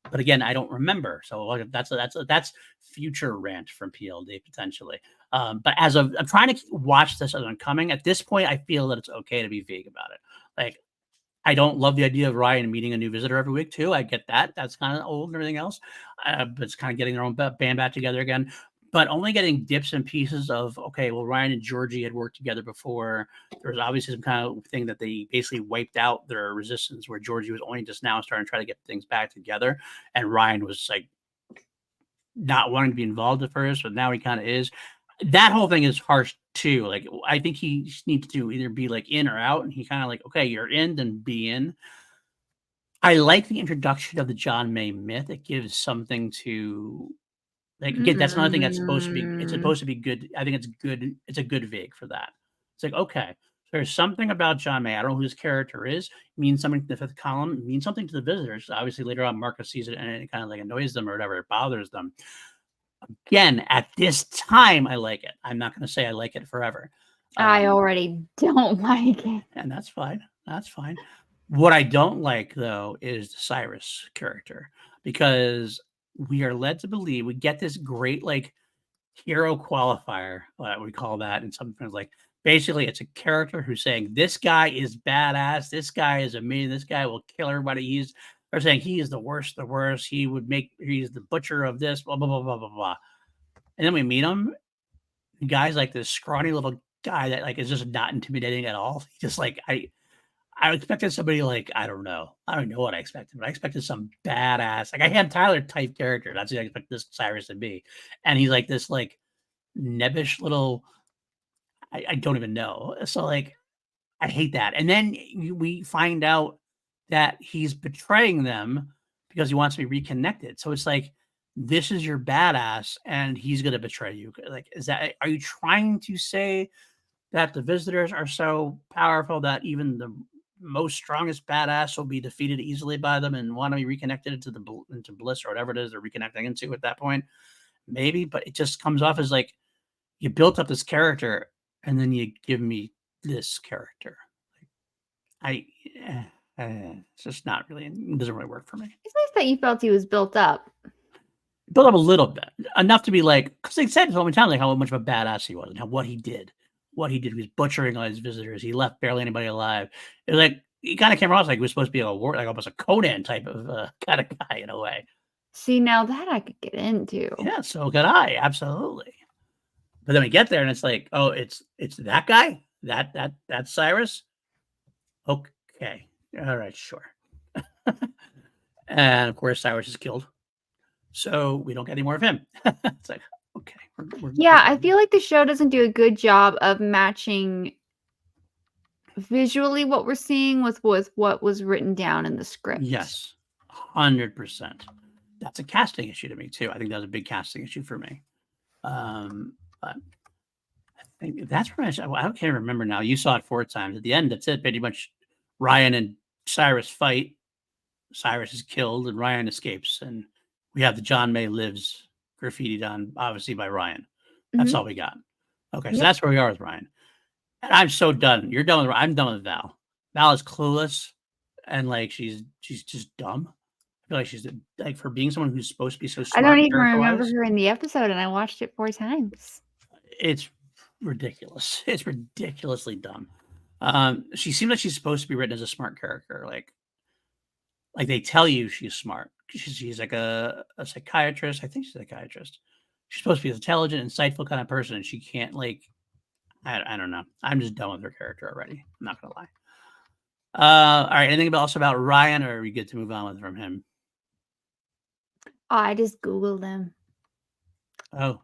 But again, I don't remember, so like, that's future rant from PLD potentially. But as of I'm trying to watch this as I'm coming. At this point, I feel that it's okay to be vague about it. Like, I don't love the idea of Ryan meeting a new visitor every week too. I get that. That's kind of old and everything else. But it's kind of getting their own band back together again. But only getting dips and pieces of, okay, well, Ryan and Georgie had worked together before. There was obviously some kind of thing that they basically wiped out their resistance, where Georgie was only just now starting to try to get things back together. And Ryan was like not wanting to be involved at first, but now he kind of is. That whole thing is harsh too. Like, I think he needs to either be like in or out, and he kind of like, okay, you're in, then be in. I like the introduction of the John May myth. It gives something to like, again, that's another thing that's supposed to be, it's Mm, supposed to be good. I think it's good. It's a good vague for that. It's like, okay, there's something about John May. I don't know who his character is. It means something to the fifth column. It means something to the visitors. Obviously, later on, Marcus sees it and it kind of like annoys them or whatever. It bothers them. Again, at this time, I like it. I'm not going to say I like it forever. I Um, already don't like it. and that's fine. That's fine. What I don't like though is the Cyrus character, because we are led to believe we get this great like hero qualifier, we call that, and sometimes like basically it's a character who's saying this guy is badass, this guy is amazing, this guy will kill everybody. They're saying he is the worst, the worst. He's the butcher of this, blah blah blah blah blah blah. And then we meet him. The guy's like this scrawny little guy that like is just not intimidating at all. Just like I expected somebody like, I don't know. I don't know what I expected, but I expected some badass, like I had Tyler type character. That's what I expect this Cyrus to be. And he's like this like nebbish little, I don't even know. So like I hate that. And then we find out that he's betraying them because he wants to be reconnected. So it's like, this is your badass and he's gonna betray you. Like, are you trying to say that the visitors are so powerful that even the most strongest badass will be defeated easily by them and want to be reconnected into bliss or whatever it is they're reconnecting into at that point? Maybe, but it just comes off as like you built up this character and then you give me this character. I, it's just not really. It doesn't really work for me. It's nice that you felt he was built up. Built up a little bit, enough to be like, because they said so many times like how much of a badass he was and how what he did. What he did, he was butchering all his visitors. He left barely anybody alive. It was like he kind of came across like he was supposed to be like almost a Conan type of kind of guy in a way. See, now that I could get into. Yeah, so could I, absolutely. But then we get there and it's like, oh, it's that guy? That's Cyrus? Okay. All right, sure. And of course, Cyrus is killed. So we don't get any more of him. It's like, okay, we're Yeah, I done. feel like the show doesn't do a good job of matching visually what we're seeing with what was written down in the script. Yes, 100%. That's a casting issue to me too. I think that's a big casting issue for me. But I think that's pretty much. I can't remember now. You saw it 4 times. At the end, that's it. Pretty much, Ryan and Cyrus fight. Cyrus is killed, and Ryan escapes, and we have the John May lives graffitied on, obviously by Ryan. That's Mhm. all we got. Okay, so Yep. that's where we are with Ryan. And I'm so done. You're done with. I'm done with Val. Val is clueless, and like she's just dumb. I feel like she's like for being someone who's supposed to be so I don't smart even character remember wise. her in the episode, and I watched it 4 times. It's ridiculous. It's ridiculously dumb. She seems like she's supposed to be written as a smart character. Like they tell you she's smart. She's like a psychiatrist. I think she's a psychiatrist. She's supposed to be an intelligent, insightful kind of person, and she can't like. I don't know. I'm just done with her character already. I'm not gonna lie. All right. Anything else about Ryan, or are we good to move on with from him? Oh, I just Googled him. Oh,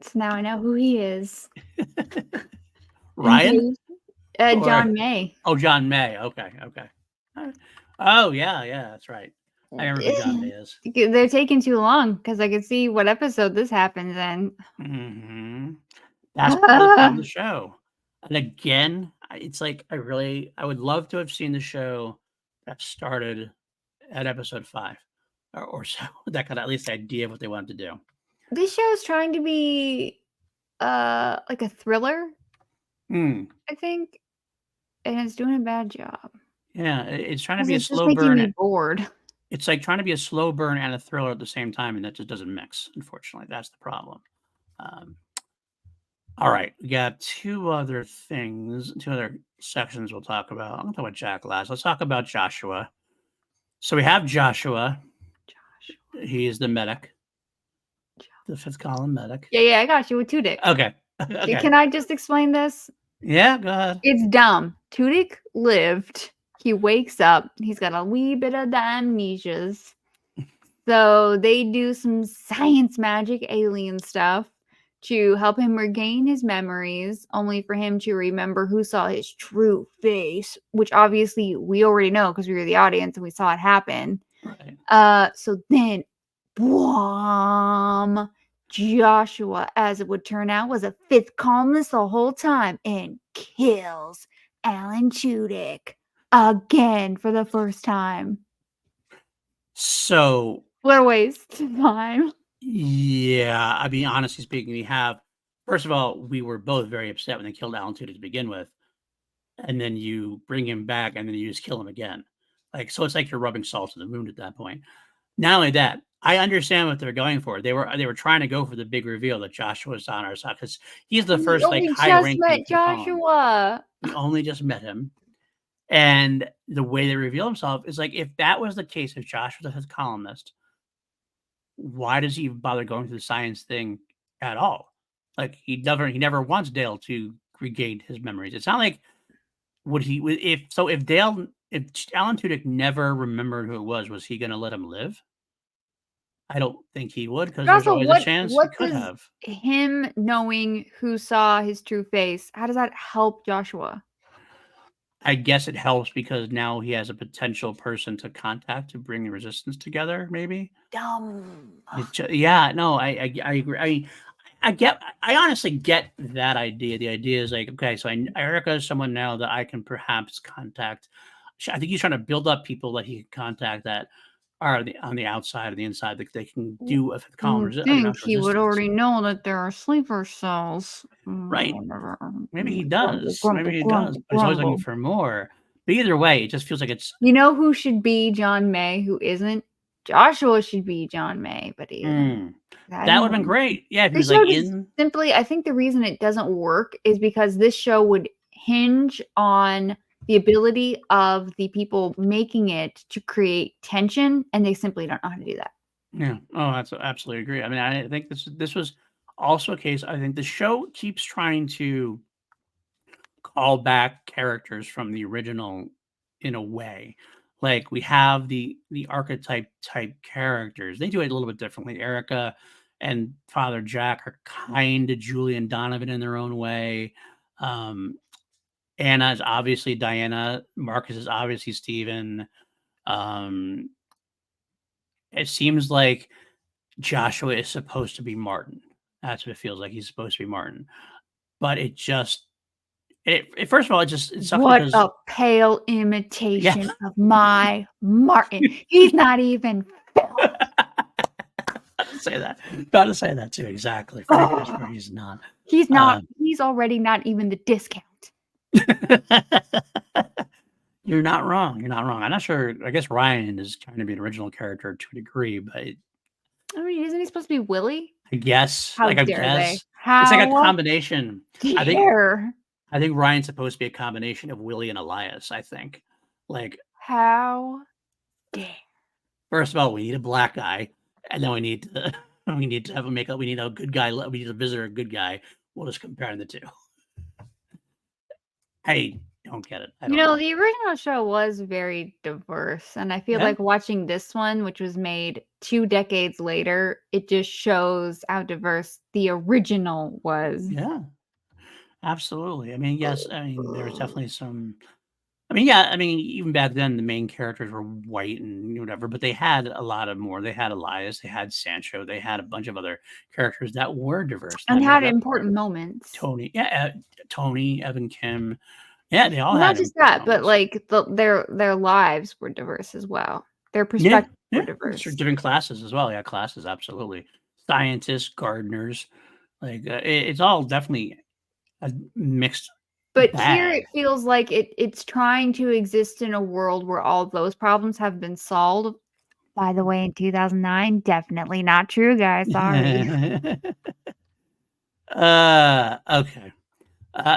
So now I know who he is. In Ryan case or John May. John May. Okay. Oh yeah, that's right. I remember who John May is. They're taking too long because I can see what episode this happens in. Mhm. That's why they filmed the show. And again, it's like I would love to have seen the show that started at episode 5 or so. That got at least the idea of what they wanted to do. This show is trying to be, like a thriller, Mm, I think, and it's doing a bad job yeah, it's trying to 'cause be a it's just slow making burn. me bored. It's like trying to be a slow burn and a thriller at the same time, and that just doesn't mix. Unfortunately, that's the problem. Um, all right, we got 2 other sections we'll talk about. I'm gonna talk about Jack last. Let's talk about Joshua. So we have Joshua. He is the medic, the 5th column medic. Yeah, I got you with Tudyk. Okay. Okay. Can I just explain this? Yeah, go ahead. It's dumb. Tudyk lived. He wakes up. He's got a wee bit of the amnesias. So they do some science magic alien stuff to help him regain his memories, only for him to remember who saw his true face, which obviously we already know because we were the audience and we saw it happen. Right. So then, boom, Joshua, as it would turn out, was a 5th columnist the whole time and kills Alan Tudyk again for the first time. So, What a waste of time. yeah, I mean, honestly speaking, first of all, we were both very upset when they killed Alan Tudyk to begin with, and then you bring him back, and then you just kill him again. Like, so it's like you're rubbing salt in the wound at that point. Not only that, I understand what they're going for. They were trying to go for the big reveal that Joshua's on our side because he's the first like We high just ranking met Joshua. We only just met him. And the way they reveal himself is like if that was the case, if Josh was a columnist, why does he bother going through the science thing at all? Like he never wants Dale to regain his memories. It's not like if Alan Tudyk never remembered who it was he gonna let him live? I don't think he would because But there's also, always a chance he what could does have. him knowing who saw his true face, how does that help Joshua? I guess it helps because now he has a potential person to contact to bring the resistance together, maybe? Dumb. Yeah, no, I agree. I honestly get that idea. The idea is like, okay, so Erica is someone now that I can perhaps contact. I think he's trying to build up people that he can contact that are on the outside or the inside that they can do a You column would think enough he would resistance. already know that there are sleeper cells. Right. Whatever. Maybe he Grumble, does. Maybe grumble, he does. grumble, But he's always looking grumble. for more. But either way, it just feels like it's You know who should be John May, who isn't? Joshua should be John May, but he isn't. I that don't would have been know. great. Yeah, if he This was like show just in. simply, I think the reason it doesn't work is because this show would hinge on the ability of the people making it to create tension, and they simply don't know how to do that. Yeah. Oh, that's absolutely agree. I mean, I think this was also a case, I think the show keeps trying to call back characters from the original in a way. Like we have the archetype type characters. They do it a little bit differently. Erica and Father Jack are kind of Julian Donovan in their own way. Um, Anna is obviously Diana. Marcus is obviously Steven. Um, it seems like Joshua is supposed to be Martin. That's what it feels like. He's supposed to be Martin. But it just first of all, it sucks What because a pale yeah. imitation of my Martin. He's not even Say that. About to say that too. Exactly. Frank Whisper, he's not. He's not. He's already not even the discount. You're not wrong. You're not wrong. I'm not sure. I guess Ryan is trying to be an original character to a degree, but I mean, isn't he supposed to be Willie? I guess, How like, I dare they? guess it's like a How combination. I think dare? I think Ryan's supposed to be a combination of Willie and Elias. I think, like, How dare? first of all, we need a black guy, and then we need to we need to have a makeup. We need a good guy. We need a visitor, a good guy. We'll just compare the two. I don't get it. I don't know. The original show was very diverse, and I feel Yeah, like watching this one, which was made 2 decades later, it just shows how diverse the original was. yeah, absolutely. I mean, yes. I mean, there's definitely some. I mean, yeah. I mean, even back then, the main characters were white and whatever, but they had a lot of more. They had Elias, they had Sancho, they had a bunch of other characters that were diverse And that made had up important moments. Tony. Yeah, Tony, Evan, Kim. Yeah, they all Well, had not just important that, but, moments. like, their lives were diverse as well. Their Yeah, perspectives were yeah. Sure, diverse. different classes as well. Yeah, classes, absolutely. Scientists, gardeners, like it's all definitely a mixed But here bag. it feels like it's trying to exist in a world where all those problems have been solved. By the way, in 2009, definitely not true, guys, sorry. Okay.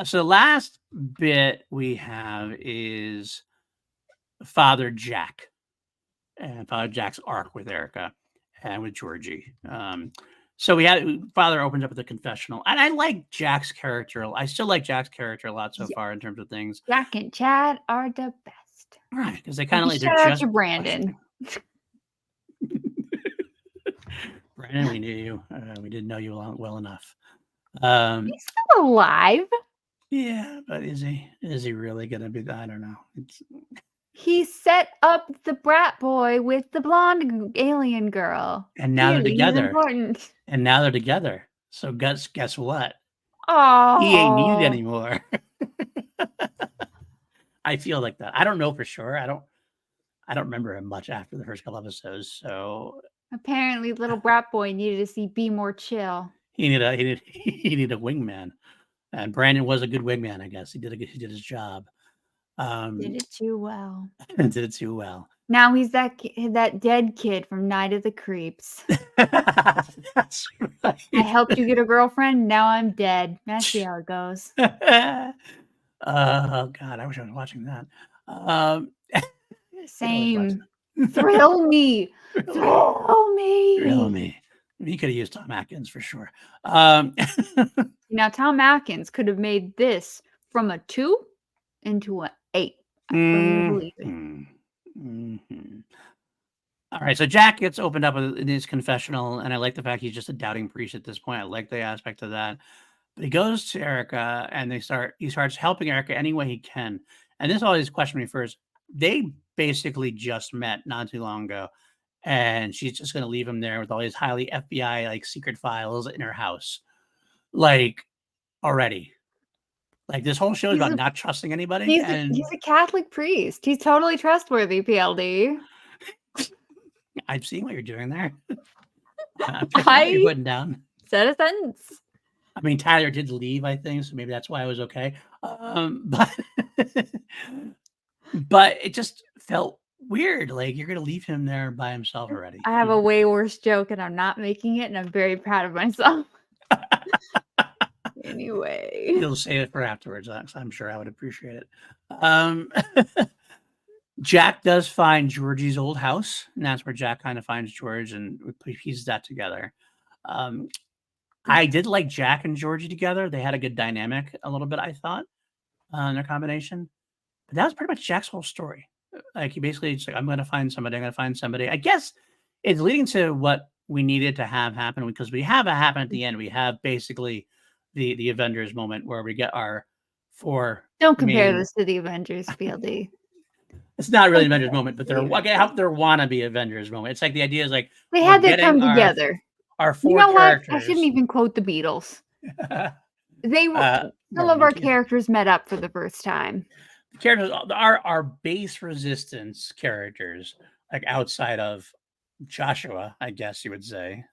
So the last bit we have is Father Jack and Father Jack's arc with Erica and with Georgie. So we had Father opens up with the confessional, and I like Jack's character. I still like Jack's character a lot so Yeah, far in terms of things, Jack and Chad are the best. right? Because they kind of Maybe like they're shout out just to Brandon. questioning. Brandon, we knew you. We didn't know you well enough. He's still alive. Yeah, but is he? Is he really gonna be? I don't know. He set up the brat boy with the blonde alien girl. And now they're Clearly, he's together. important. And now they're together. So guess what? He ain't needed Oh, anymore. I feel like that. I don't know for sure. I don't remember him much after the first couple episodes. So apparently, little brat boy needed to see Be More Chill. he needed a wingman. And Brandon was a good wingman, I guess. He did his job. Did it too well. And did it too well. Now he's that dead kid from Night of the Creeps. That's right. I helped you get a girlfriend. Now I'm dead. I see how it goes. Oh God, I wish I was watching that. Same. Thrill me. Thrill me. Thrill me. He could have used Tom Atkins for sure. Now, Tom Atkins could have made this from a 2 into an 8. I firmly believe it. Mm-hmm. All right, so Jack gets opened up in his confessional, and I like the fact he's just a doubting priest at this point. I like the aspect of that. But he goes to Erica, and he starts helping Erica any way he can. And this always questioned me first. They basically just met not too long ago, and she's just going to leave him there with all these highly FBI like secret files in her house, like already. Like this whole show is about not trusting anybody, He's and a Catholic priest. He's totally trustworthy, PLD. I'm seeing what you're doing there. I'm picking what you're putting down. Said a sentence. I mean, Tyler did leave, I think, so maybe that's why I was okay. But but it just felt weird. Like you're gonna leave him there by himself already. I have a way worse joke, and I'm not making it, and I'm very proud of myself. Anyway. You'll say it for afterwards. I'm sure I would appreciate it. Jack does find Georgie's old house, and that's where Jack kind of finds George and pieces that together. I did like Jack and Georgie together. They had a good dynamic a little bit, I thought, in their combination. But that was pretty much Jack's whole story. Like, he basically just like, "I'm gonna find somebody, I'm gonna find somebody." I guess it's leading to what we needed to have happen because we have it happen at the end. We have basically the Avengers moment where we get our 4 Don't compare main. this to the Avengers, PLD. It's not really Don't Avengers compare this moment, but to the they're Avengers. their wannabe Avengers moment. It's like the idea is like They we're had their getting time together. our You 4 know what? I shouldn't characters. even quote the Beatles. They were some More of our Monkeys. characters met up for the first time. The characters, our base resistance characters, like outside of Joshua, I guess you would say.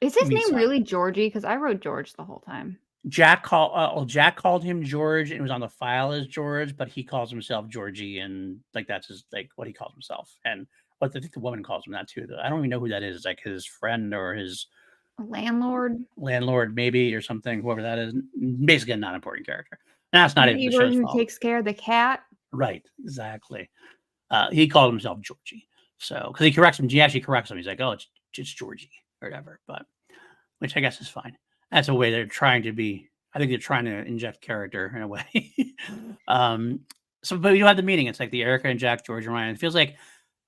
Is his Meets name really Georgie? Because I wrote George the whole time. Jack Jack called him George, and it was on the file as George, but he calls himself Georgie, and like that's his like what he calls himself, and what I think the woman calls him that too. Though I don't even know who that is, like his friend or his A landlord? landlord, maybe or something. Whoever that is, basically a not important character. And that's not even the Neighbor show's who fault, takes care of the cat? right? Exactly. He called himself Georgie, so because he corrects him, he actually corrects him. He's like, "Oh, it's Georgie or whatever," but which I guess is fine. That's a way they're trying to be. I think they're trying to inject character in a way. um, so, but you have the meeting. It's like the Erica and Jack, George and Ryan. It feels like,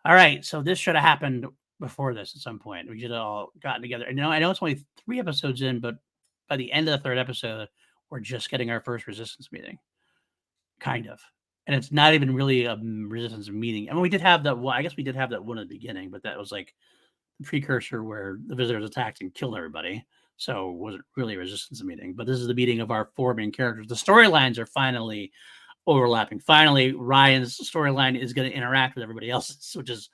all right, so this should have happened before this at some point. We should have all gotten together. And I know it's only 3 episodes in, but by the end of the 3rd episode, we're just getting our first resistance meeting, kind of. And it's not even really a resistance meeting. I mean, we did have that one. I guess we did have that one at the beginning, but that was like precursor where the visitors attacked and killed everybody. So it wasn't really a resistance meeting, but this is the meeting of our 4 main characters. The storylines are finally overlapping. Finally, Ryan's storyline is going to interact with everybody else's, which is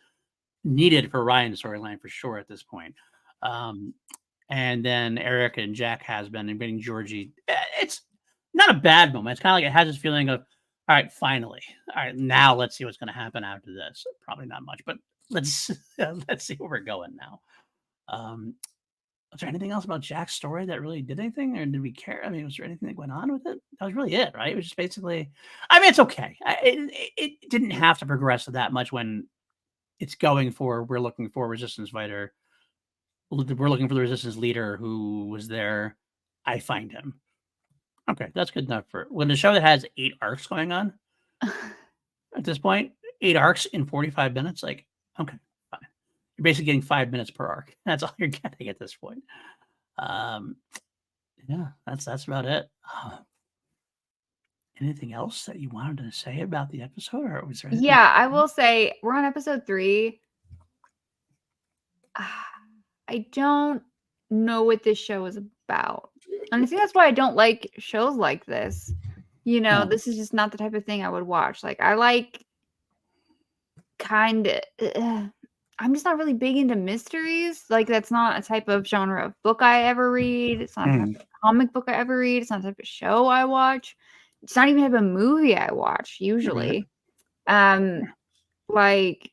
needed for Ryan's storyline for sure at this point. And then Eric and Jack has been invading Georgie. It's not a bad moment. It's kind of like it has this feeling of, all right, finally. All right, now let's see what's going to happen after this. Probably not much, but let's let's see where we're going now. Was there anything else about Jack's story that really did anything, or did we care? I mean, was there anything that went on with it? That was really it, right? It was just basically. I mean, it's okay. It didn't have to progress that much when it's going for. We're looking for a resistance fighter. We're looking for the resistance leader who was there. I find him. Okay, that's good enough for when the show that has 8 arcs going on at this point. 8 arcs in 45 minutes. Like, okay, fine. You're basically getting 5 minutes per arc. That's all you're getting at this point. Yeah, that's about it. Anything else that you wanted to say about the episode, or was there anything? Yeah, I will say we're on episode 3. I don't know what this show is about. And I think that's why I don't like shows like this. You know, this is just not the type of thing I would watch. Like, I like kind of. I'm just not really big into mysteries. Like, that's not a type of genre of book I ever read. It's not a type of comic book I ever read. It's not a type of show I watch. It's not even a type of movie I watch usually. Like,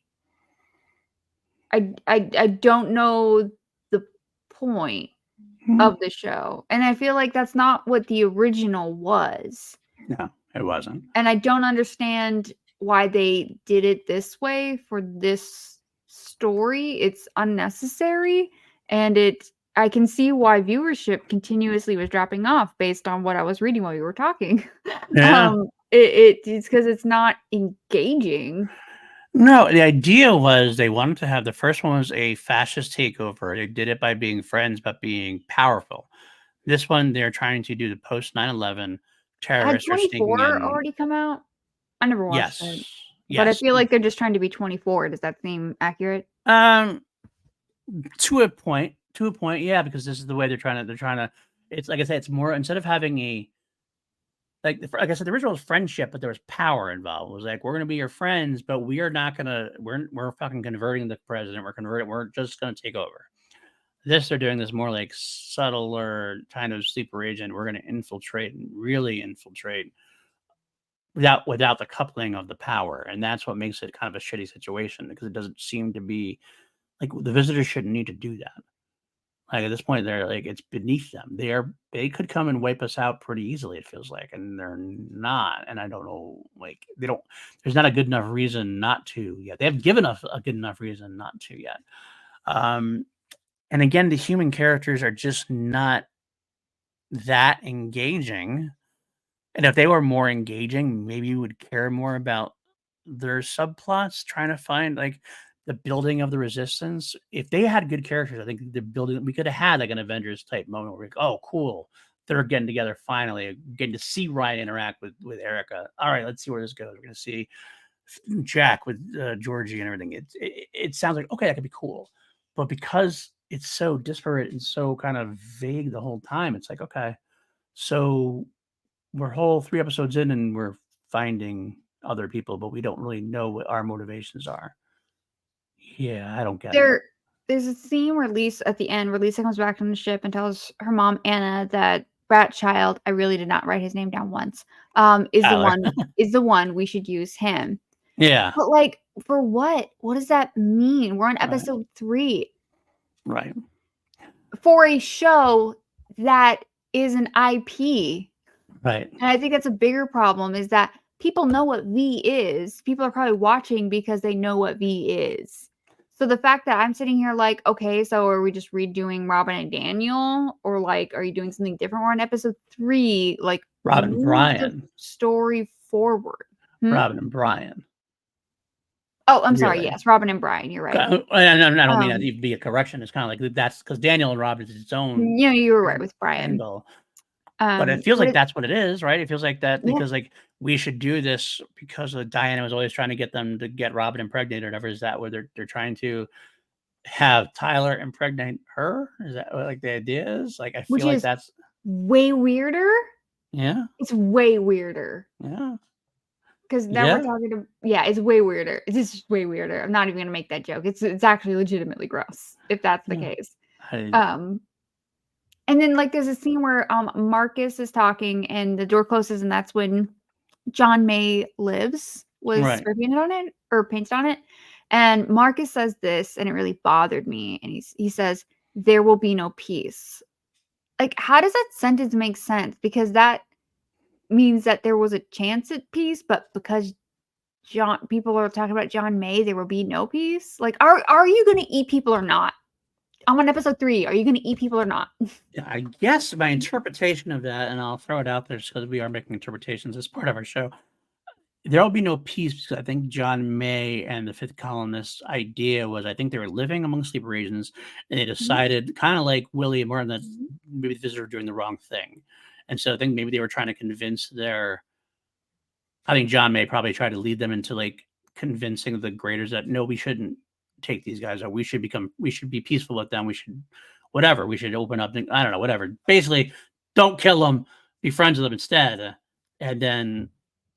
I don't know the point of the show, and I feel like that's not what the original was. No, it wasn't. And I don't understand why they did it this way for this story. It's unnecessary, and I can see why viewership continuously was dropping off based on what I was reading while you were talking. Yeah. It's because it's not engaging. No, the idea was they wanted to have the first one was a fascist takeover. They did it by being friends, but being powerful. This one, they're trying to do the post 9/11 Had terrorists are sneaking 24 in. already come out? I never watched Yes, it. But I yes. feel like they're just trying to be 24. Does that seem accurate? To a point, yeah, because this is the way they're trying to. It's like I said, it's more instead of having a like I said, the original was friendship, but there was power involved. It was like we're gonna be your friends, but we are not gonna. We're fucking converting the president. We're just gonna take over. They're doing this more like subtler kind of sleeper agent. We're gonna infiltrate and really infiltrate without the coupling of the power, and that's what makes it kind of a shitty situation because it doesn't seem to be like the visitors shouldn't need to do that. Like at this point, they're like it's beneath them. They could come and wipe us out pretty easily. It feels like, and they're not. And I don't know, like they don't. There's not a good enough reason not to yet. They have given us a good enough reason not to yet. And again, the human characters are just not. that engaging, and if they were more engaging, maybe you would care more about their subplots, trying to find, like, the building of the resistance. If they had good characters, I think the building we could have had, like, an Avengers type moment where, like, "Oh, cool. They're getting together finally, getting to see Ryan interact with Erica. Alright, let's see where this goes. We're gonna see Jack with, Georgie and everything." It sounds like, "Okay, that could be cool." But because it's so disparate and so kind of vague the whole time, it's like, "Okay, so we're whole 3 episodes in and we're finding other people, but we don't really know what our motivations are." Yeah, I don't get it. There there's a scene where Lisa at the end, where Lisa comes back from the ship and tells her mom, Anna, that Brat Child, I really did not write his name down once, Tyler. is the one, we should use him. Yeah, But, like, for what? What does that mean? We're on right, episode 3 right, for a show that is an IP. right. And I think that's a bigger problem is that people know what V is. People are probably watching because they know what V is. So the fact that I'm sitting here like, okay, so are we just redoing Robin and Daniel? Or like, are you doing something different? We're on episode 3. Like, Robin and move the Brian. story forward. Hmm? Robin and Brian, Oh, I'm sorry. really. Yes, Robin and Brian. You're right. And I don't mean that Um, to even be a correction. It's kinda like that's because Daniel and Robin is its own you know, you were right an with Brian. angle. But it feels But like it, that's what it is, right? It feels like that yeah, because, like, we should do this because of Diana was always trying to get them to get Robin impregnated or whatever. Is that where they're trying to have Tyler impregnate her? Is that what, like, the idea is? Like, I which feel like is that's way weirder. yeah, It's way weirder. yeah, 'Cause now we're yeah, talking to yeah, it's way weirder. It's just way weirder. I'm not even gonna make that joke. It's actually legitimately gross if that's the yeah. case. I Um, and then, like, there's a scene where, Marcus is talking and the door closes, and that's when John May Lives was right. spray painted on it or painted on it, and Marcus says this, and it really bothered me, and he says, "There will be no peace." Like, how does that sentence make sense? Because that means that there was a chance at peace, but because John people are talking about John May, there will be no peace? Like, are you gonna eat people or not? I'm on episode 3. Are you gonna eat people or not? Yeah, I guess my interpretation of that, and I'll throw it out there just because we are making interpretations as part of our show. There'll be no peace because I think John May and the fifth columnist's idea was I think they were living among sleeper agents and they Mhm, decided, kind of like Willie and Martin, that maybe the visitors were doing the wrong thing. And so I think maybe they were trying to convince their I think John May probably tried to lead them into like convincing the graders that no, we shouldn't take these guys out. We should be peaceful with them. We should whatever. We should open up. I don't know, whatever. Basically, don't kill them. Be friends with them instead. And then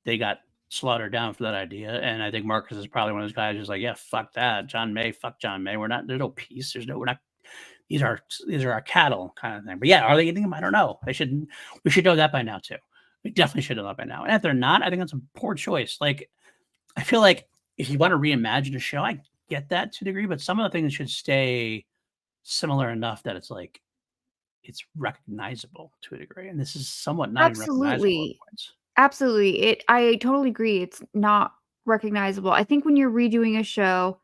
they got slaughtered down for that idea. And I think Marcus is probably one of those guys who's like, yeah, fuck that. John May, fuck John May. We're not. There's no peace. We're not. These are our cattle kind of thing. But yeah, are they eating them? I don't know. We should know that by now too. We definitely should know that by now. And if they're not, I think that's a poor choice. Like, I feel like if you want to reimagine a show, I get that to a degree, but some of the things should stay similar enough that it's like it's recognizable to a degree. And this is somewhat not even recognizable absolutely. at points. Absolutely. I totally agree. It's not recognizable. I think when you're redoing a show,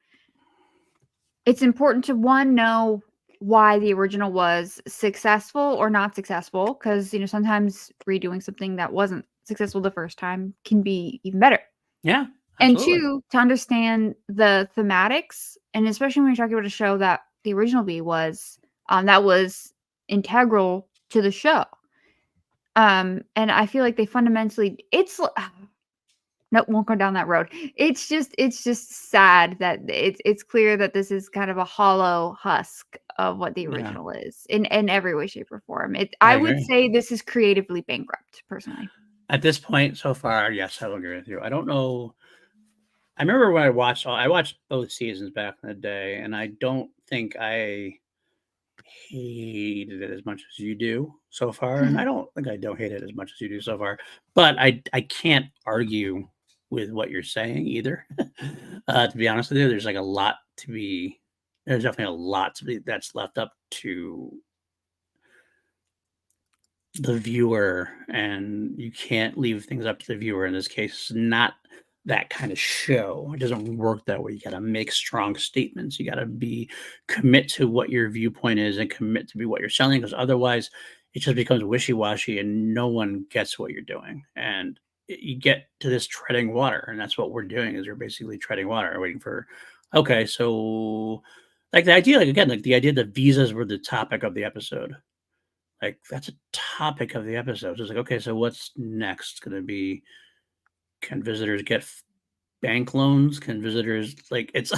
it's important to, 1, know why the original was successful or not successful, because sometimes redoing something that wasn't successful the first time can be even better. Yeah, And absolutely. 2, to understand the thematics, and especially when you're talking about a show that the original B was, that was integral to the show. And I feel like they fundamentally nope, won't go down that road. It's just sad that it's clear that this is kind of a hollow husk of what the Yeah, original is in every way, shape, or form. I I would agree. say this is creatively bankrupt, personally. At this point so far, yes, I will agree with you. I don't know. I remember when I watched both seasons back in the day, and I don't think I hated it as much as you do so far, and I don't think I don't hate it as much as you do so far. But I can't argue with what you're saying either. To be honest with you, there's definitely a lot to be that's left up to the viewer, and you can't leave things up to the viewer in this case. It's not that kind of show. It doesn't work that way. You got to make strong statements. You got to be commit to what your viewpoint is and commit to be what you're selling because otherwise it just becomes wishy-washy and no one gets what you're doing. And you get to this treading water, and that's what we're doing is we're basically treading water, waiting for, okay, so like the idea, like again, like the idea that visas were the topic of the episode. Like that's a topic of the episode. So it's like, okay, so what's next? It's gonna be, can visitors get bank loans? Can visitors like it's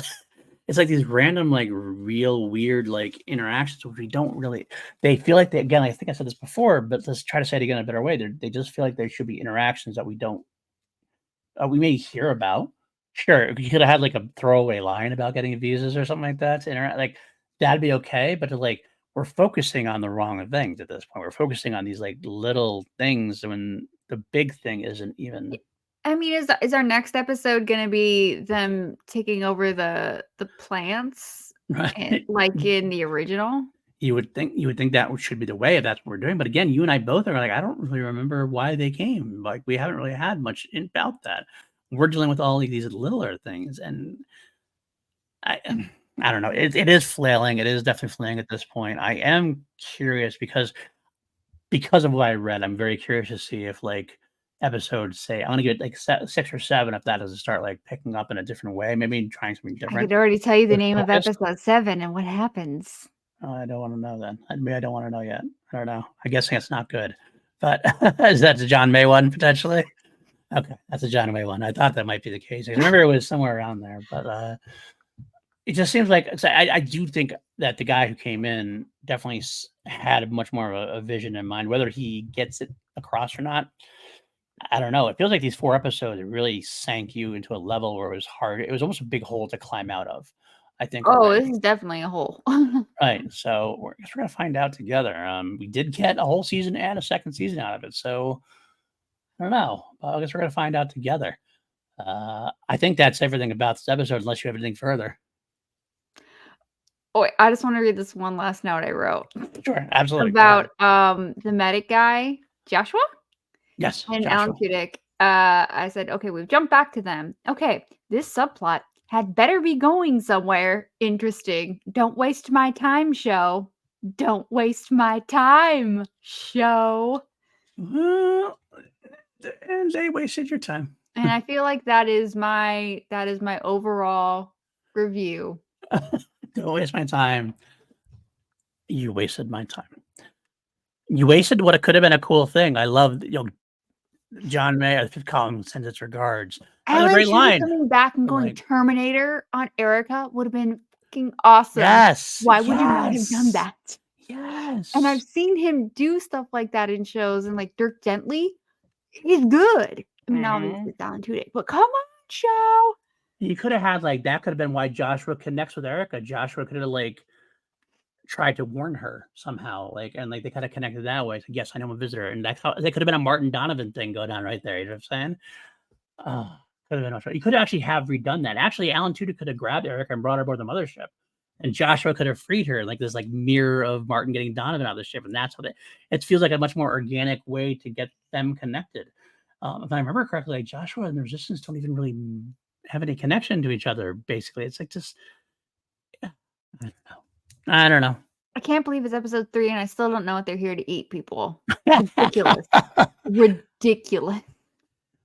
it's like these random, like real weird like interactions which we don't really, they feel like they, again, I think I said this before, but let's try to say it again in a better way. They just feel like there should be interactions that we don't, we may hear about. Sure, you could have had like a throwaway line about getting visas or something like that to interact, like that'd be okay. But to like, we're focusing on the wrong things at this point. We're focusing on these like little things when the big thing isn't even I mean, is our next episode gonna be them taking over the plants, right. like in the original? You would think that should be the way if that's what we're doing. But again, you and I both are like, I don't really remember why they came. Like we haven't really had much about that. We're dealing with all of these littler things, and I I don't know. It is flailing. It is definitely flailing at this point. I am curious because of what I read. I'm very curious to see if like episodes say I'm gonna give it like 6 or 7 if that doesn't start like picking up in a different way. Maybe trying something I different could already tell you the with name of focus. episode 7 and what happens. Oh, I don't wanna know then. Maybe I don't wanna know yet. I don't know. I guess it's not good. But is that the John May one potentially? Okay, that's a John May one. I thought that might be the case. I remember it was somewhere around there, but, it just seems like, so I do think that the guy who came in definitely had much more of a vision in mind. Whether he gets it across or not, I don't know. It feels like these 4 episodes really sank you into a level where it was hard. It was almost a big hole to climb out of, I think Oh, this already. is definitely a hole. Right, so I guess we're gonna find out together. We did get a whole season and a second season out of it, so I don't know. I guess we're gonna find out together. I think that's everything about this episode, unless you have anything further. Oh, wait, I just wanna read this one last note I wrote Sure, absolutely. Go ahead. about, the medic guy, Joshua? Yes, And Alan Joshua. Tudyk, I said, "Okay, we've jumped back to them. Okay, this subplot had better be going somewhere interesting. Don't waste my time, show. Don't waste my time, show." Well, and they wasted your time. And I feel like that is my overall review. Don't waste my time. You wasted my time. You wasted what it could have been a cool thing. I love, John Mayer, Colin sends its regards. That was a Alan great Tudyk line. coming back and I'm going like, Terminator on Erica would have been fucking awesome. yes, Why would you not have done yes, that? And I've yes. seen him do stuff like that in shows, and, like, Dirk Gently, he's good. I mean, obviously, Mhm. it's Alan Tudyk, but come on, show. You could have had like that could have been why Joshua connects with Erica. Joshua could have like tried to warn her somehow, like, and like they kind of connected that way. So yes, I know I'm a visitor, and that's how that could have been a Martin Donovan thing going on right there. You know what I'm saying? Could have been much. You could actually have redone that. Actually, Alan Tudyk could have grabbed Erica and brought her aboard the mothership, and Joshua could have freed her, like this like mirror of Martin getting Donovan out of the ship, and that's how they. It feels like a much more organic way to get them connected. If I remember correctly, like Joshua and the Resistance don't even really have any connection to each other. Basically, it's like just I don't know. I don't know. I can't believe it's episode 3, and I still don't know what they're here to eat, people. Ridiculous. Ridiculous.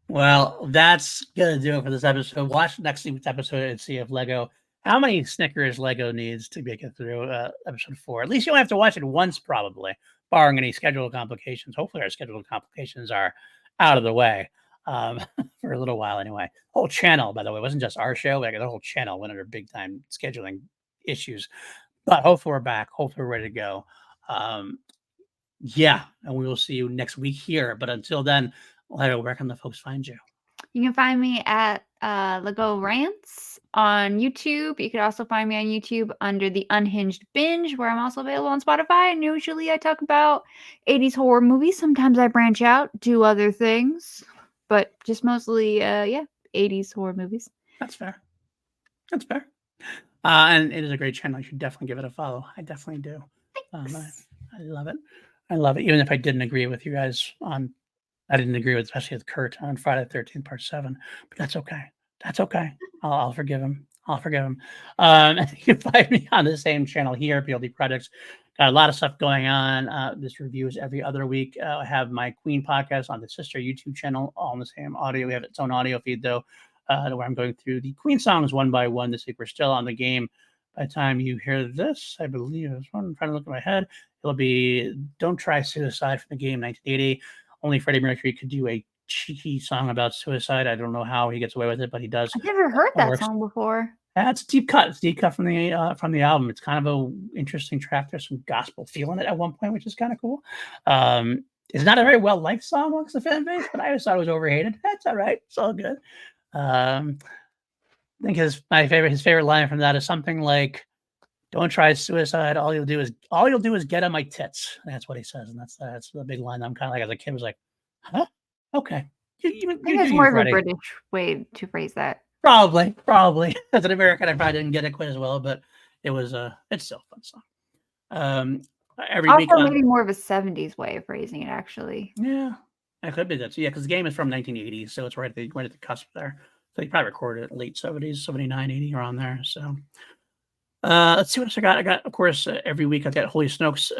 Well, that's gonna do it for this episode. Watch next week's episode and see if Lego, how many Snickers Lego needs to make it through episode 4. At least you only have to watch it once, probably, barring any scheduled complications. Hopefully, our scheduled complications are out of the way for a little while, anyway. Whole channel, by the way, it wasn't just our show. Like the whole channel went under big time scheduling issues. But hopefully, we're back. Hopefully, we're ready to go. Yeah, and we will see you next week here. But until then, where can the folks find you? You can find me at Lego Rants on YouTube. You can also find me on YouTube under the Unhinged Binge, where I'm also available on Spotify. And usually I talk about 80s horror movies. Sometimes I branch out, do other things, but just mostly, 80s horror movies. That's fair. That's fair. And it is a great channel. You should definitely give it a follow. I definitely do. I love it. I love it. Even if I didn't agree with you guys on, I didn't agree with, especially with Kurt on Friday the 13th, part 7, but that's okay. That's okay. I'll forgive him. I'll forgive him. You can find me on the same channel here, PLD Projects. got a lot of stuff going on. This review is every other week. I have my Queen podcast on the sister YouTube channel, all in the same audio. We have its own audio feed, though, where I'm going through the Queen songs one by one. This week, we're still on the game. By the time you hear this, I believe, I'm trying to look at my head, it'll be Don't Try Suicide from the game, 1980. Only Freddie Mercury could do a cheeky song about suicide. I don't know how he gets away with it, but he does. I've never heard that song before. It's a deep cut. It's a deep cut from the album. It's kind of a interesting track. There's some gospel feel in it at one point, which is kind of cool. It's not a very well liked song amongst the fan base, but I always thought it was overhated. That's all right. It's all good. I think his favorite line from that is something like, "Don't try suicide. All you'll do is get on my tits." That's what he says, and that's the big line. I'm kind of like, as a kid, was like, huh? Okay. I think it's more of a British way to phrase that. Probably. As an American, I probably didn't get it quite as well, but it was it's still a fun song. Every week, maybe more of a 70s way of phrasing it, actually. Yeah, it could be that. So, yeah, because the game is from 1980, so it's right at the cusp there. So you probably recorded it late 70s, 79, 80, around there. So let's see what else I got. I got, of course, every week I got Holy Snokes.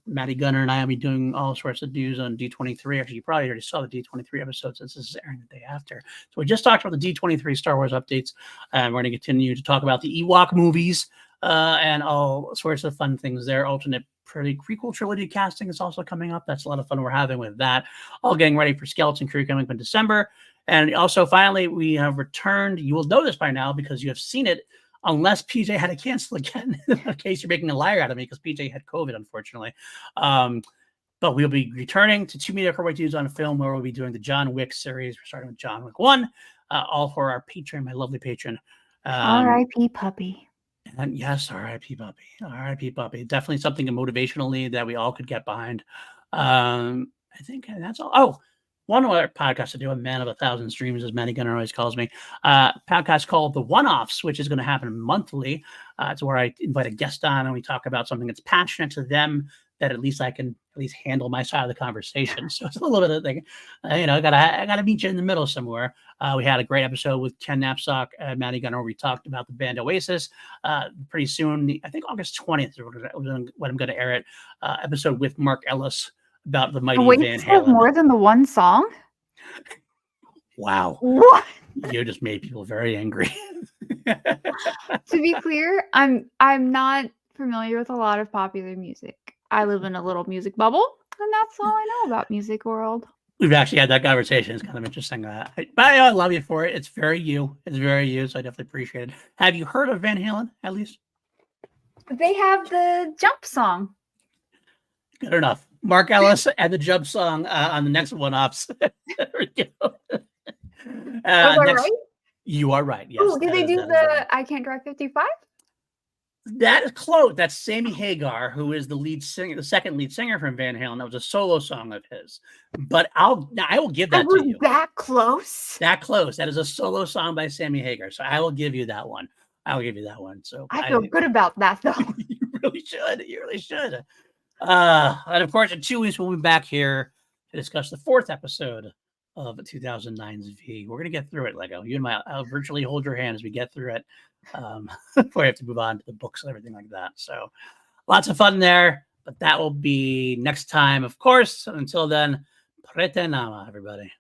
Maddie Gunner and I will be doing all sorts of news on D23. Actually, you probably already saw the D23 episode since this is airing the day after. So we just talked about the D23 Star Wars updates, and we're going to continue to talk about the Ewok movies and all sorts of fun things there. Alternate prequel trilogy casting is also coming up. That's a lot of fun we're having with that. All getting ready for Skeleton Crew coming up in December. And also, finally, we have returned. You will know this by now because you have seen it, unless PJ had to cancel again, in case you're making a liar out of me, because PJ had COVID, unfortunately. But we'll be returning to Two Mediocre White Dudes on Film, where we'll be doing the John Wick series. We're starting with John Wick 1, all for our patron, my lovely patron. R.I.P. Puppy. And yes, R.I.P. Puppy. R.I.P. Puppy. Definitely something motivationally that we all could get behind. I think that's all. Oh, one other podcast to do, a man of 1,000 streams, as Maddie Gunner always calls me. Podcast called The One-Offs, which is going to happen monthly. It's where I invite a guest on and we talk about something that's passionate to them, that at least I can handle my side of the conversation. So it's a little bit of thing, I gotta meet you in the middle somewhere. We had a great episode with Ken Knapsack and Maddie Gunner, where we talked about the band Oasis. Pretty soon, I think August 20th, when I'm going to air it, episode with Mark Ellis about the mighty Van Halen. More than the one song? Wow. What? You just made people very angry. To be clear, I'm not familiar with a lot of popular music. I live in a little music bubble, and that's all I know about music world. We've actually had that conversation. It's kind of interesting. But I love you for it. It's very you. So I definitely appreciate it. Have you heard of Van Halen, at least? They have the Jump song. Good enough. Mark Ellis and the Jump song on the next One-Offs. There we go. Was I right? You are right. Yes. Oh, did they do the I Can't Drive 55? That is close. That's Sammy Hagar, who is the second lead singer from Van Halen. That was a solo song of his. But I will give that to you. That close? That close. That is a solo song by Sammy Hagar. So I will give you that one. So I feel good about that, though. You really should. And of course, in 2 weeks, we'll be back here to discuss the 4th episode of 2009's V. We're going to get through it, Lego. You and I'll virtually hold your hand as we get through it. Before we have to move on to the books and everything like that. So lots of fun there, but that will be next time, of course. Until then, prete nama, everybody.